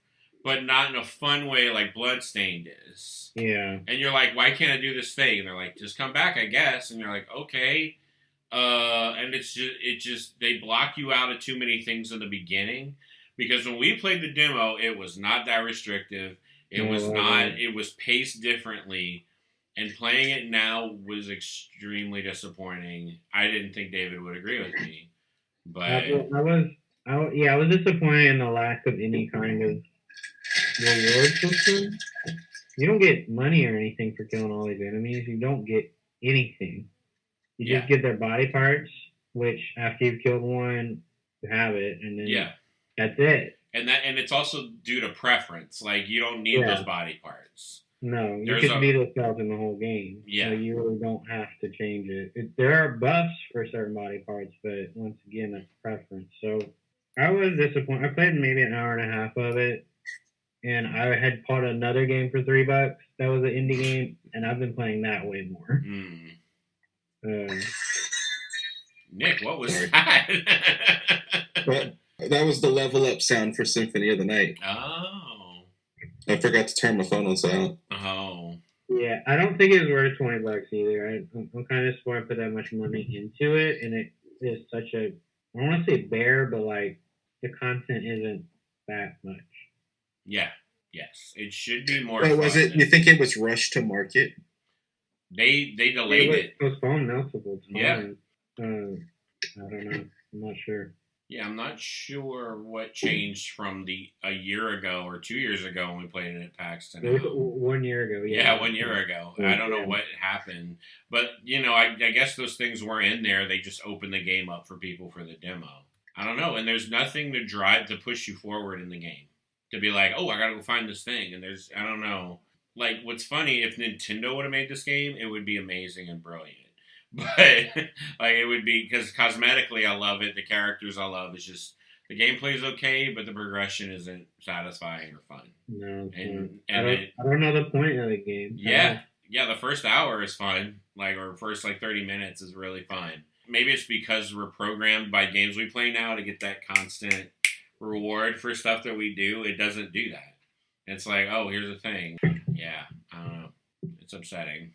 but not in a fun way like Bloodstained is. Yeah. And you're like, why can't I do this thing? And they're like, just come back, I guess. And you're like, okay. And it just they block you out of too many things in the beginning. Because when we played the demo, it was not that restrictive. It was paced differently. And playing it now was extremely disappointing. I didn't think David would agree with me. But I was disappointed in the lack of any kind of reward system. You don't get money or anything for killing all these enemies. You don't get anything. You just get their body parts, which after you've killed one, you have it, and then that's it. And it's also due to preference. Like, you don't need those body parts. No, you can be the skeleton the whole game. Yeah. So you really don't have to change it. There are buffs for certain body parts, but once again, that's preference. So I was disappointed. I played maybe an hour and a half of it, and I had bought another game for $3. That was an indie game, and I've been playing that way more. Nick, what was that? That was the level up sound for Symphony of the Night. Oh. I forgot to turn my phone on silent. Oh. Yeah, I don't think it's worth $20 either. I'm kind of disappointed I put that much money into it, and it is such a, I don't want to say bare, but like the content isn't that much. Yeah. Yes. It should be more. Well, was it? You think it was rushed to market? They delayed it. Postponed multiple times. Yeah. I don't know. I'm not sure. Yeah, I'm not sure what changed from a year ago or 2 years ago when we played it at PAX to now. 1 year ago, yeah. 1 year ago. I don't know what happened. But, I guess those things weren't in there. They just opened the game up for people for the demo. I don't know. And there's nothing to push you forward in the game. To be like, oh, I gotta go find this thing. And I don't know. Like, what's funny, if Nintendo would have made this game, it would be amazing and brilliant. But, like, it would be, because cosmetically I love it, the characters I love, it's just, the gameplay is okay, but the progression isn't satisfying or fun. No, and I don't know the point of the game. Yeah, the first hour is fun, or first, 30 minutes is really fun. Maybe it's because we're programmed by games we play now to get that constant reward for stuff that we do. It doesn't do that. It's like, oh, here's the thing. Yeah, I don't know. It's upsetting.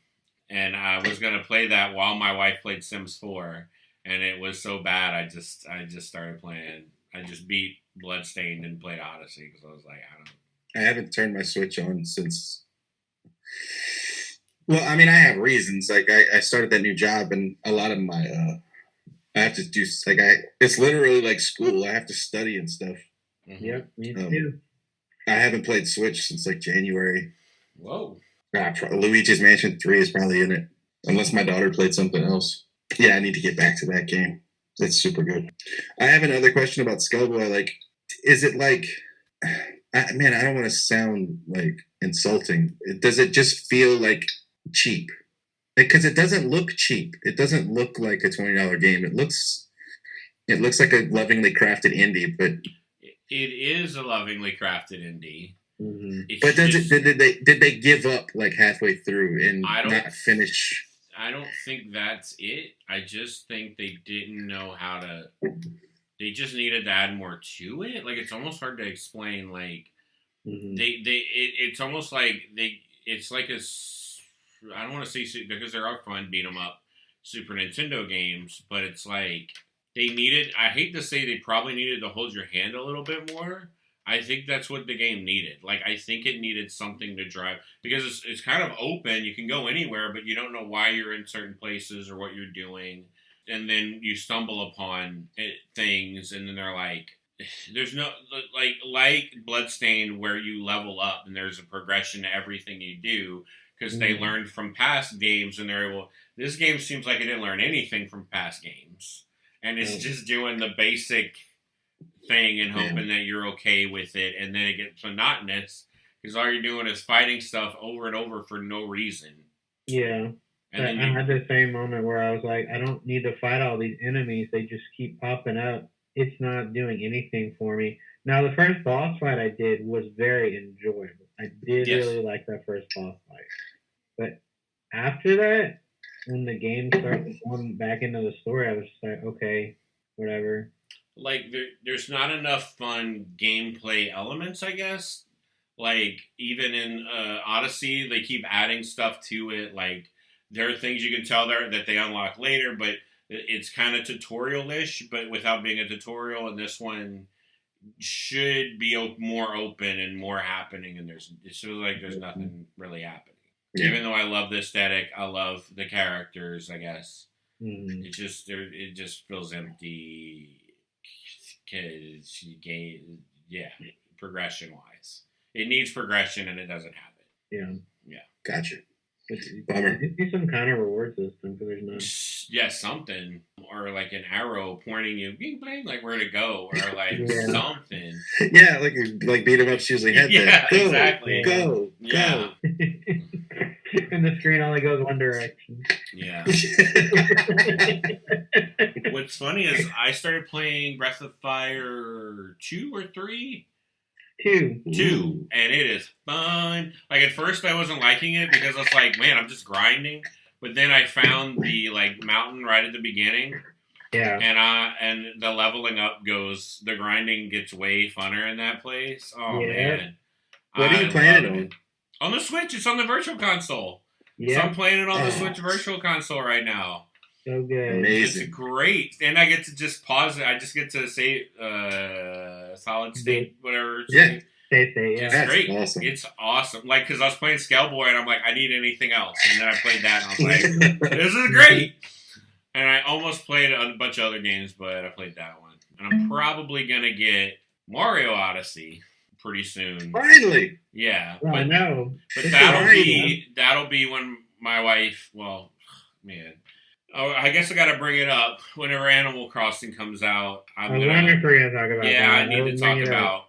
And I was gonna play that while my wife played Sims 4, and it was so bad. I just started playing. I just beat Bloodstained and played Odyssey because I was like, I don't know. I haven't turned my Switch on since. Well, I mean, I have reasons. Like, I started that new job, and a lot of my I have to do it's literally like school. I have to study and stuff. Mm-hmm. Yep, me too. I haven't played Switch since January. Whoa. Luigi's Mansion 3 is probably in it. Unless my daughter played something else. Yeah, I need to get back to that game. It's super good. I have another question about Skellboy. Is it I don't want to sound insulting. Does it just feel cheap? Because it doesn't look cheap. It doesn't look like a $20 game. It looks like a lovingly crafted indie, but it is a lovingly crafted indie. Mm-hmm. But did they give up halfway through and not finish? I don't think that's it. I just think they didn't know how to. They just needed to add more to it. It's almost hard to explain. Mm-hmm. It's almost it's like a. I don't want to say because there are fun beat 'em up Super Nintendo games, but it's like they needed. I hate to say they probably needed to hold your hand a little bit more. I think that's what the game needed. Like, I think it needed something to drive, because it's kind of open. You can go anywhere, but you don't know why you're in certain places or what you're doing. And then you stumble upon things, and then they're like, there's no, like Bloodstained, where you level up and there's a progression to everything you do, because they learned from past games, and they're, well, this game seems like it didn't learn anything from past games. And it's just doing the basic thing and hoping that you're okay with it, and then it gets monotonous because all you're doing is fighting stuff over and over for no reason. Yeah. And then I had the same moment where I was like, I don't need to fight all these enemies. They just keep popping up. It's not doing anything for me. Now, the first boss fight I did was very enjoyable. I did really like that first boss fight. But after that, when the game started going back into the story, I was just like, okay, whatever. Like, there's not enough fun gameplay elements, I guess. Like, even in Odyssey, they keep adding stuff to it. Like, there are things you can tell there that they unlock later, but it's kind of tutorial-ish, but without being a tutorial. And this one should be more open and more happening, and it feels like there's nothing really happening. Yeah. Even though I love the aesthetic, I love the characters, I guess. Mm-hmm. It just feels empty. Progression-wise. It needs progression, and it doesn't have it. Yeah. Gotcha. Bummer. It'd be some kind of reward system, because there's none. Yeah, something. Or like an arrow pointing you, bing, bing, like where to go, or like something. Yeah, like beat 'em ups usually had that. Go, exactly. Go. And the screen only goes one direction. Yeah. What's funny is I started playing Breath of Fire 2 or 3. 2. And it is fun. Like, at first I wasn't liking it because I was like, man, I'm just grinding. But then I found the mountain right at the beginning. Yeah. And the leveling up the grinding gets way funner in that place. Oh man. What are you playing it on? On the Switch. It's on the Virtual Console. Yeah. So I'm playing it on the Switch Virtual Console right now. So good. Amazing. It's great. And I get to just pause it. I just get to say solid state, whatever. Yeah. Yeah. It's great. Awesome. It's awesome. Like, because I was playing Scaleboy, and I'm like, I need anything else. And then I played that, and I was like, this is great. And I almost played a bunch of other games, but I played that one. And I'm probably going to get Mario Odyssey pretty soon. Finally. Yeah. I know. But that'll be when my wife, well, man. Oh, I guess I got to bring it up whenever Animal Crossing comes out. I wonder if we're going to talk about that. Yeah, I need to talk about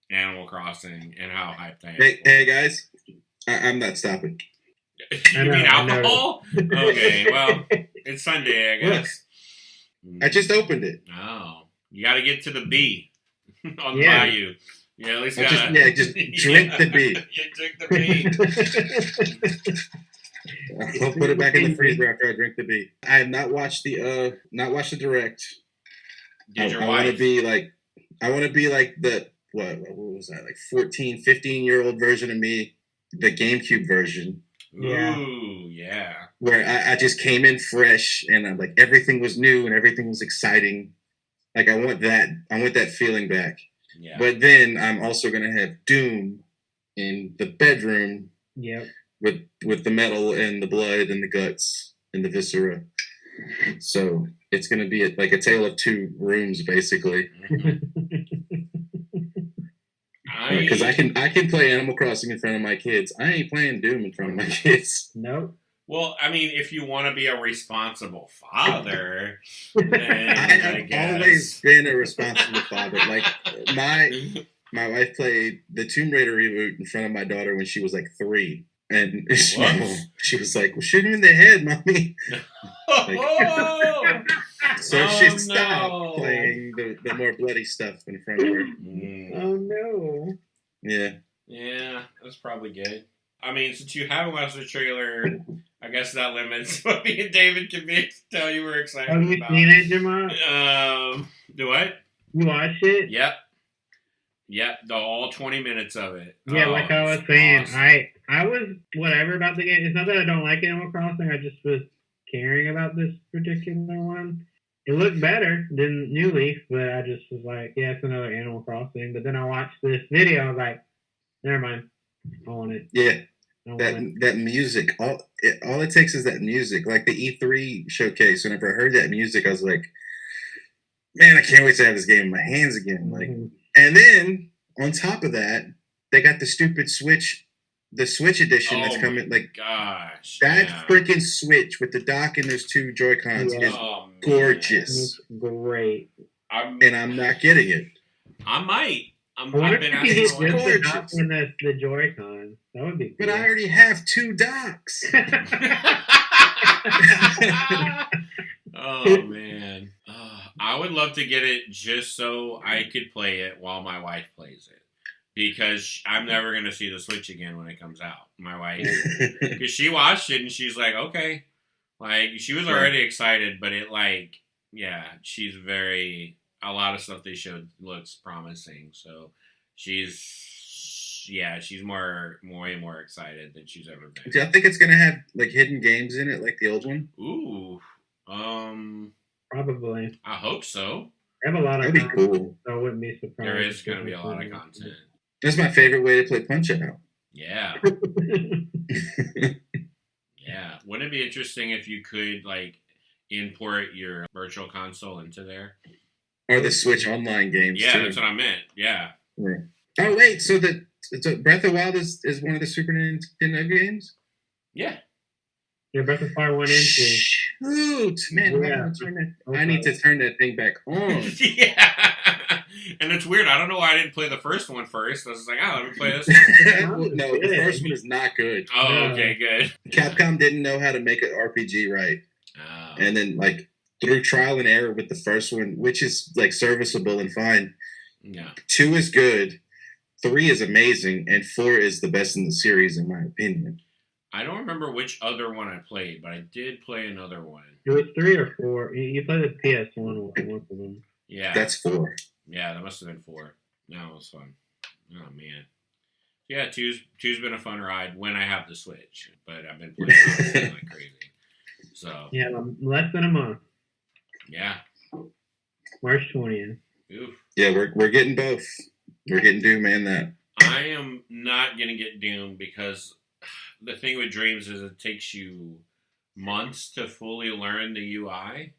Animal Crossing and how hyped I am. Hey guys, I'm not stopping. You mean alcohol? Okay, well, it's Sunday, I guess. Look, I just opened it. Oh, you got to get to the B on the bayou. Yeah, at least just drink the B. You drink the B. I'll put it back in the freezer after I drink the B. I have not watched the direct. Did your wife? I want to be like the what was that, like 14, 15-year-old version of me, the GameCube version. Ooh, yeah. Where I just came in fresh and like everything was new and everything was exciting. Like I want that feeling back. Yeah. But then I'm also gonna have Doom in the bedroom. Yep. With the metal and the blood and the guts and the viscera. So it's gonna be like a tale of two rooms, basically. Because I can play Animal Crossing in front of my kids. I ain't playing Doom in front of my kids. Nope. Well, I mean, if you want to be a responsible father, then I have always been a responsible father. Like my wife played the Tomb Raider reboot in front of my daughter when she was like 3. And she was like, well, shoot him in the head, mommy. She stopped playing the more bloody stuff in front of her. Oh, no. Yeah. Yeah, that's probably good. I mean, since you haven't watched the trailer, I guess that limits what me and David can tell you we're excited about. Have you seen it, Jamal? Do what? You watched it? Yep, all 20 minutes of it. Yeah, like I was saying, awesome. I was whatever about the game. It's not that I don't like Animal Crossing. I just was caring about this particular one. It looked better than New Leaf, but I just was like, yeah, it's another Animal Crossing. But then I watched this video, I was like, never mind. I want it. Yeah. That music, all it takes is that music. Like the E3 showcase, whenever I heard that music, I was like, man, I can't wait to have this game in my hands again. Like, and then on top of that, they got the stupid Switch, the Switch edition that's coming. Like, gosh, that freaking Switch with the dock and those two Joy-Cons is gorgeous. It's great. And I'm not getting it. I might. I've been asking the dock and the Joy-Cons. That would be cool. But I already have 2 docks. Oh man, I would love to get it just so I could play it while my wife plays it, because I'm never gonna see the Switch again when it comes out. My wife, because she watched it and she's like, okay, like she was already excited, but it she's a lot of stuff they showed looks promising, so she's way more excited than she's ever been. Do you think it's gonna have like hidden games in it, like the old one? Ooh. Probably. I hope so. I have a lot of That'd be cool. So I wouldn't be surprised. There is going to be a lot of content. That's my favorite way to play Punch-Out. Yeah. Yeah. Wouldn't it be interesting if you could like import your virtual console into there? Or the Switch online games. Yeah, too. That's what I meant. Yeah. Oh wait, so Breath of the Wild is one of the Super Nintendo games? Yeah. Yeah, Breath of Fire 1 and 2. Shoot, man! Yeah. I need to turn that thing back on. Yeah, and it's weird. I don't know why I didn't play the first one first. I was like, let me play this one. No, the first one is not good. Oh, okay, good. Capcom didn't know how to make an RPG right, and then like through trial and error with the first one, which is like serviceable and fine. Yeah, 2 is good, 3 is amazing, and 4 is the best in the series in my opinion. I don't remember which other one I played, but I did play another one. It was 3 or 4. You played the PS1 one of them. Yeah. That's 4. Yeah, that must have been 4. No, it was fun. Oh, man. Yeah, 2's been a fun ride when I have the Switch, but I've been playing like crazy. So. Yeah, less than a month. Yeah. March 20th. Oof. Yeah, we're getting both. We're getting Doom and that. I am not going to get Doom because the thing with Dreams is it takes you months to fully learn the UI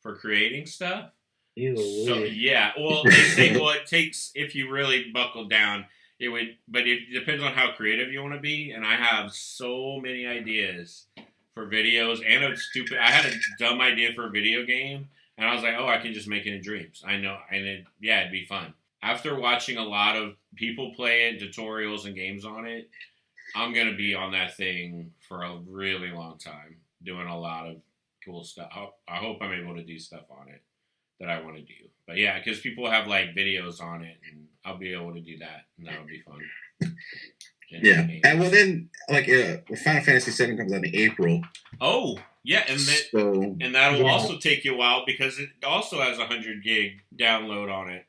for creating stuff. So yeah, well they say it takes, if you really buckle down, it would, but it depends on how creative you want to be. And I have so many ideas for videos, and I had a dumb idea for a video game, and I was like, oh, I can just make it in Dreams. I know, and it'd be fun. After watching a lot of people play it, tutorials and games on it, I'm going to be on that thing for a really long time, doing a lot of cool stuff. I hope I'm able to do stuff on it that I want to do. But yeah, because people have like videos on it, and I'll be able to do that, and that'll be fun. Yeah. And well, then, like, Final Fantasy VII comes out in April. Oh, yeah, and that'll also take you a while because it also has 100 gig download on it.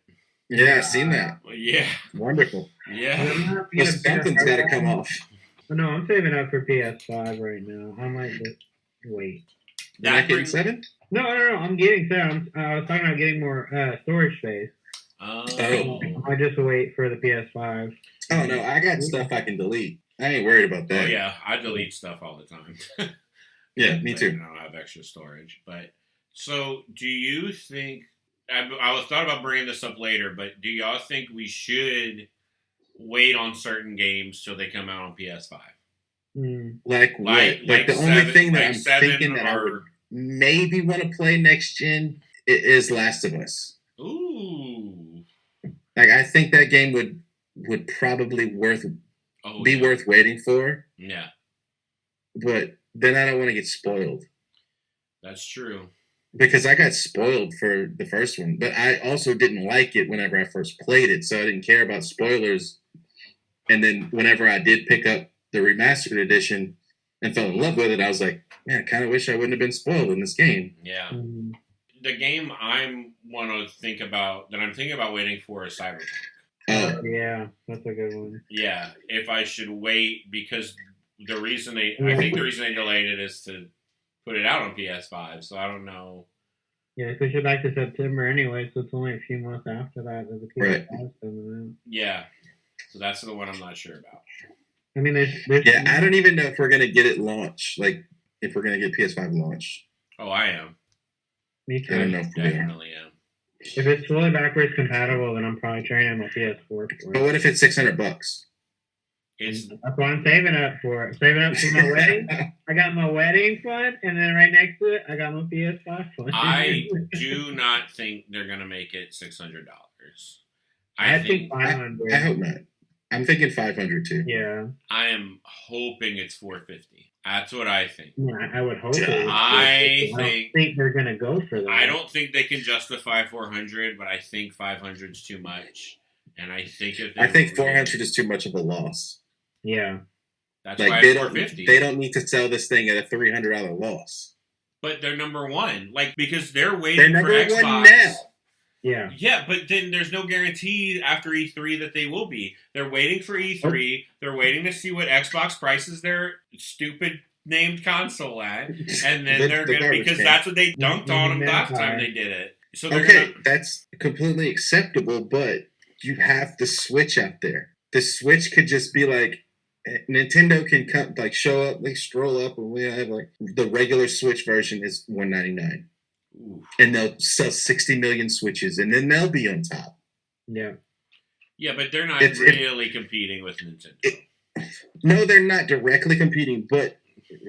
Yeah, I've seen that. Yeah. Wonderful. Yeah. Well, something's got to come off. No, I'm saving up for PS5 right now. I might just wait. You're not getting 7? No, I'm getting 7. I was talking about getting more storage space. Oh. I just wait for the PS5. Oh, no, I got stuff I can delete. I ain't worried about that. Oh, yeah, I delete stuff all the time. Yeah, me too. I don't have extra storage. But, so, do you think... I thought about bringing this up later, but do y'all think we should wait on certain games till they come out on PS5? Like what? Like the only thing that I'm thinking that I would maybe want to play next gen is Last of Us. Ooh. Like I think that game would probably be worth waiting for. Yeah. But then I don't want to get spoiled. That's true. Because I got spoiled for the first one, but I also didn't like it whenever I first played it, so I didn't care about spoilers. And then whenever I did pick up the remastered edition and fell in love with it, I was like, man, I kind of wish I wouldn't have been spoiled in this game. Yeah. The game I'm thinking about waiting for is Cyberpunk. Oh. Yeah, that's a good one. Yeah, if I should wait, because I think the reason they delayed it is to put it out on PS5, so I don't know. Yeah, because you're back to September anyway, so it's only a few months after that the PS5 is coming out. Yeah, so that's the one I'm not sure about. I mean, there's I don't even know if we're gonna get it launched. Like, if we're gonna get PS5 launched. Oh, I am. Me too. I don't know if Definitely am. If it's fully backwards compatible, then I'm probably trading my PS4 for it. But what if it's $600? It's That's what I'm saving up for. Saving up for my wedding. I got my wedding fund, and then right next to it, I got my PS5 fund. I do not think they're gonna make it $600. I think 500. I hope not. I'm thinking 500 too. Yeah. I am hoping it's $450. That's what I think. Yeah, I would hope. I don't think they're gonna go for that. I don't think they can justify 400, but I think 500 is too much. And I think if I think 400 is too much of a loss. Yeah. That's Like, why they it's don't 450. they don't need to sell this thing at a $300 loss. But they're number one, like because they're They're waiting for number Xbox. one now. Yeah. Yeah, but then there's no guarantee after E3 that they will be. They're waiting for E3. They're waiting to see what Xbox prices their stupid named console at, and then they're gonna because that's what they dunked on them last time they did it. So they're Okay, gonna, that's completely acceptable, but you have the Switch out there. The Switch could just be like Nintendo can come, like show up, like stroll up, and we have like the regular Switch version is $199. And they'll sell 60 million Switches, and then they'll be on top. Yeah. Yeah, but they're not really competing with Nintendo. No, they're not directly competing, but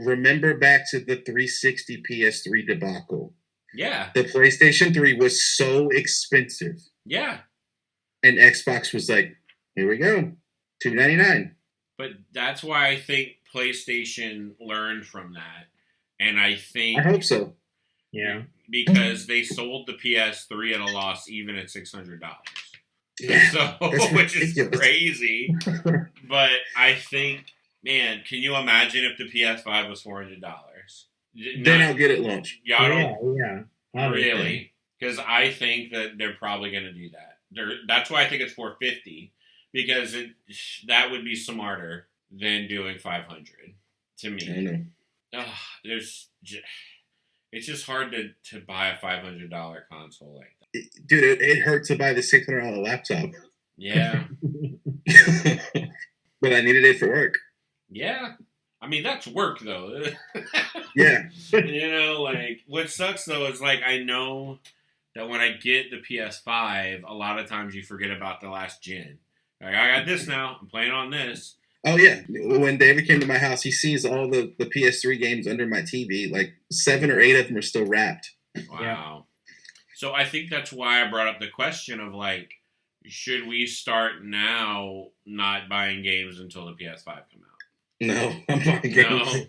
remember back to the 360 PS3 debacle. Yeah. The PlayStation 3 was so expensive. Yeah. And Xbox was like, here we go, $299. But that's why I think PlayStation learned from that. And I think... I hope so. Yeah. Because they sold the PS3 at a loss even at $600. Yeah, so, which is crazy. But I think, man, can you imagine if the PS5 was $400? Then I'll get it launched. Y'all don't Yeah. really, because I think that they're probably going to do that. That's why I think it's $450 because that would be smarter than doing $500 to me. I know. It's just hard to buy a $500 console like that. Dude, it hurt to buy the $600 laptop. Yeah. But I needed it for work. Yeah. I mean, that's work, though. Yeah. You know, like, what sucks, though, is, like, I know that when I get the PS5, a lot of times you forget about the last gen. Like, I got this now. I'm playing on this. Oh, yeah. When David came to my house, he sees all the PS3 games under my TV. Like, 7 or 8 of them are still wrapped. Wow. Yeah. So I think that's why I brought up the question of, like, should we start now not buying games until the PS5 come out? No, I'm buying games.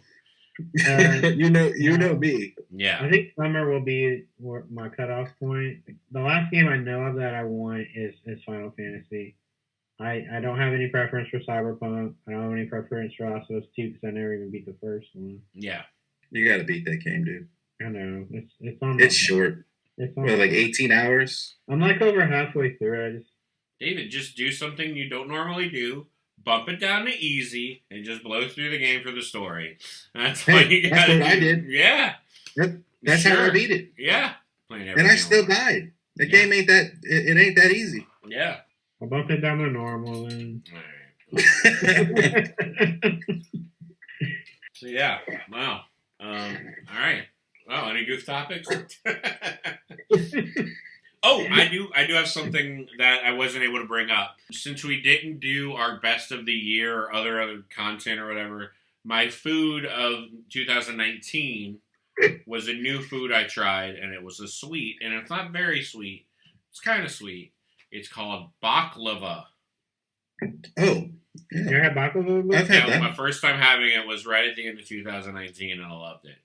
No. You know me. Yeah. I think summer will be my cutoff point. The last game I know of that I want is Final Fantasy. I don't have any preference for Cyberpunk. I don't have any preference for Last of Us 2 because I never even beat the first one. Yeah. You gotta beat that game, dude. I know. It's on. It's short. It's on. What, like 18 hours? I'm like over halfway through it. David, just do something you don't normally do. Bump it down to easy and just blow through the game for the story. That's all you got to do. That's what I did. Yeah. That's how I beat it. Yeah. And I still died. The game ain't that, it ain't that easy. Yeah. I'll bump it down to normal and... So yeah. Wow. All right. Wow, any goof topics? Oh, I do have something that I wasn't able to bring up. Since we didn't do our best of the year or other content or whatever, my food of 2019 was a new food I tried, and it was a sweet, and it's not very sweet. It's kind of sweet. It's called baklava. Oh. Yeah. You had baklava? I've had that. My first time having it was right at the end of 2019, and I loved it.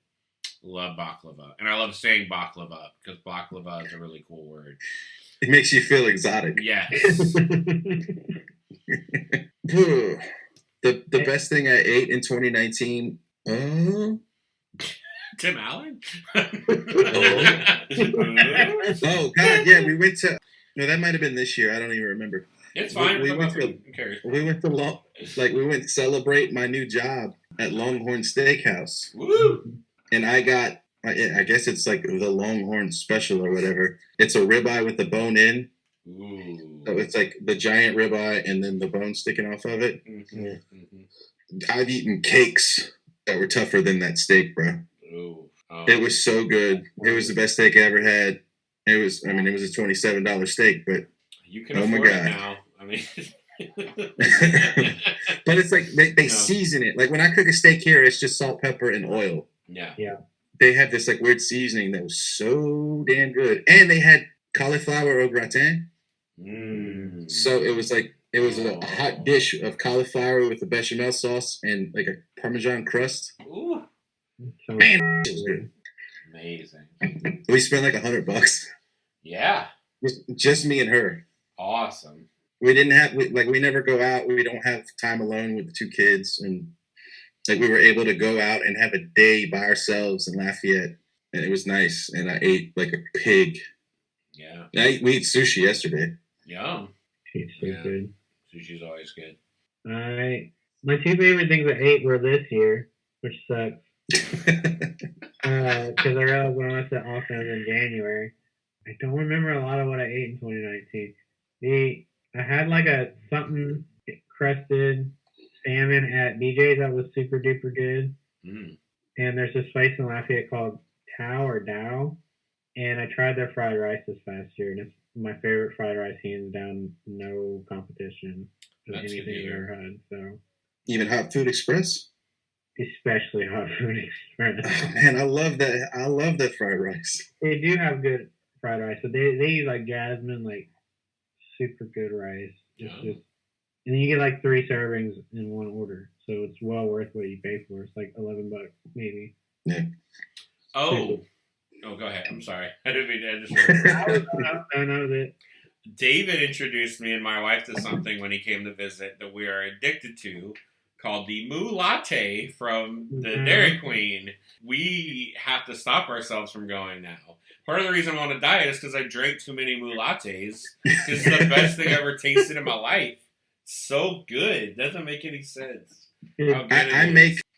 Love baklava. And I love saying baklava because baklava is a really cool word. It makes you feel exotic. Yes. The best thing I ate in 2019. Tim Allen? Oh, God, yeah, we went to... No, that might have been this year. I don't even remember. It's fine. We went to celebrate my new job at Longhorn Steakhouse. Woo! and I got, I guess it's like the Longhorn Special or whatever. It's a ribeye with the bone in. Ooh. So it's like the giant ribeye and then the bone sticking off of it. Mm-hmm. Mm-hmm. I've eaten cakes that were tougher than that steak, bro. Ooh. Oh. It was so good. It was the best steak I ever had. It was a $27 steak, but you can afford it now. I mean, but it's like they season it. Like when I cook a steak here, it's just salt, pepper, and oil. Yeah. They have this like weird seasoning that was so damn good, and they had cauliflower au gratin. So it was like a hot dish of cauliflower with a bechamel sauce and like a Parmesan crust. Ooh. Man, it was good. Amazing. We spent like $100. Yeah. Just me and her. Awesome. We didn't have we never go out. We don't have time alone with the two kids, and like we were able to go out and have a day by ourselves in Lafayette, and it was nice. And I ate like a pig. Yeah. We ate sushi yesterday. Yum. It's so good. Sushi's always good. My two favorite things I ate were this year, which sucks. Because I realized when I went to often it was in January. I don't remember a lot of what I ate in 2019. I had like a something crusted salmon at BJ's that was super duper good. Mm. And there's this place in Lafayette called Tao or Dow. And I tried their fried rice this past year, and it's my favorite fried rice, hands down, no competition with anything I've ever had. So even Hot Food Express, especially Hot Food Express. Oh, man, I love that. I love that fried rice. They do have good fried rice, but they use like jasmine, like super good rice. And then you get like 3 servings in one order, so it's well worth what you pay for. It's like $11 maybe. Yeah. Oh, go ahead. I'm sorry. I didn't mean to just. I know that. David introduced me and my wife to something when he came to visit that we are addicted to, called the Moo Latte from the Dairy Queen. We have to stop ourselves from going now. Part of the reason I want to diet is because I drank too many Moo Lattes. This is the best thing I ever tasted in my life. So good. Doesn't make any sense.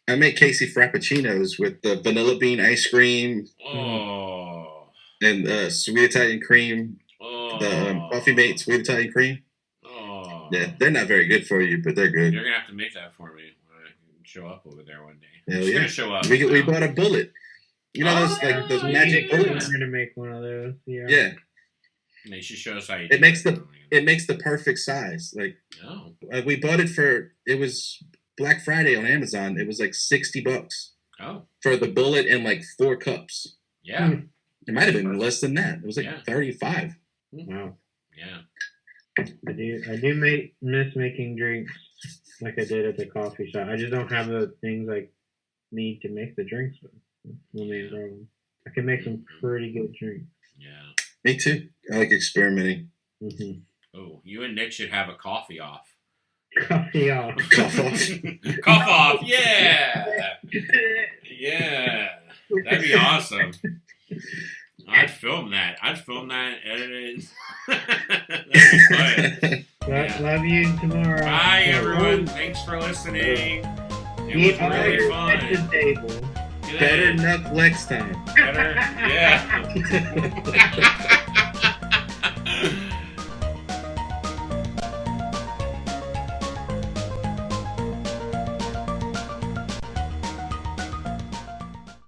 I make Casey Frappuccinos with the vanilla bean ice cream. Oh. And sweet Italian cream. Oh. The Coffee Mate sweet Italian cream. Oh. Yeah, they're not very good for you, but they're good. You're going to have to make that for me when I show up over there one day. Hell I'm just yeah. going to show up. We bought a bullet. You know those magic bullets? We're going to make one of those. Yeah. They should show us how you it makes the perfect size. Like, we bought it it was Black Friday on Amazon. It was like $60. Oh. For the bullet and like 4 cups. Yeah. It might have been less than that. It was like $35. Wow. Yeah. I do miss making drinks like I did at the coffee shop. I just don't have the things I need to make the drinks with. I can make some pretty good drinks. Yeah. Me too. I like experimenting. Mm-hmm. Oh, you and Nick should have a coffee off. Coffee off. Cough off. Cough off. Yeah. Yeah. That'd be awesome. I'd film that. Edit it. That'd be fun. Love you tomorrow. Bye, everyone. Thanks for listening. It was really fun. At the table. Better enough next time. Better. Yeah.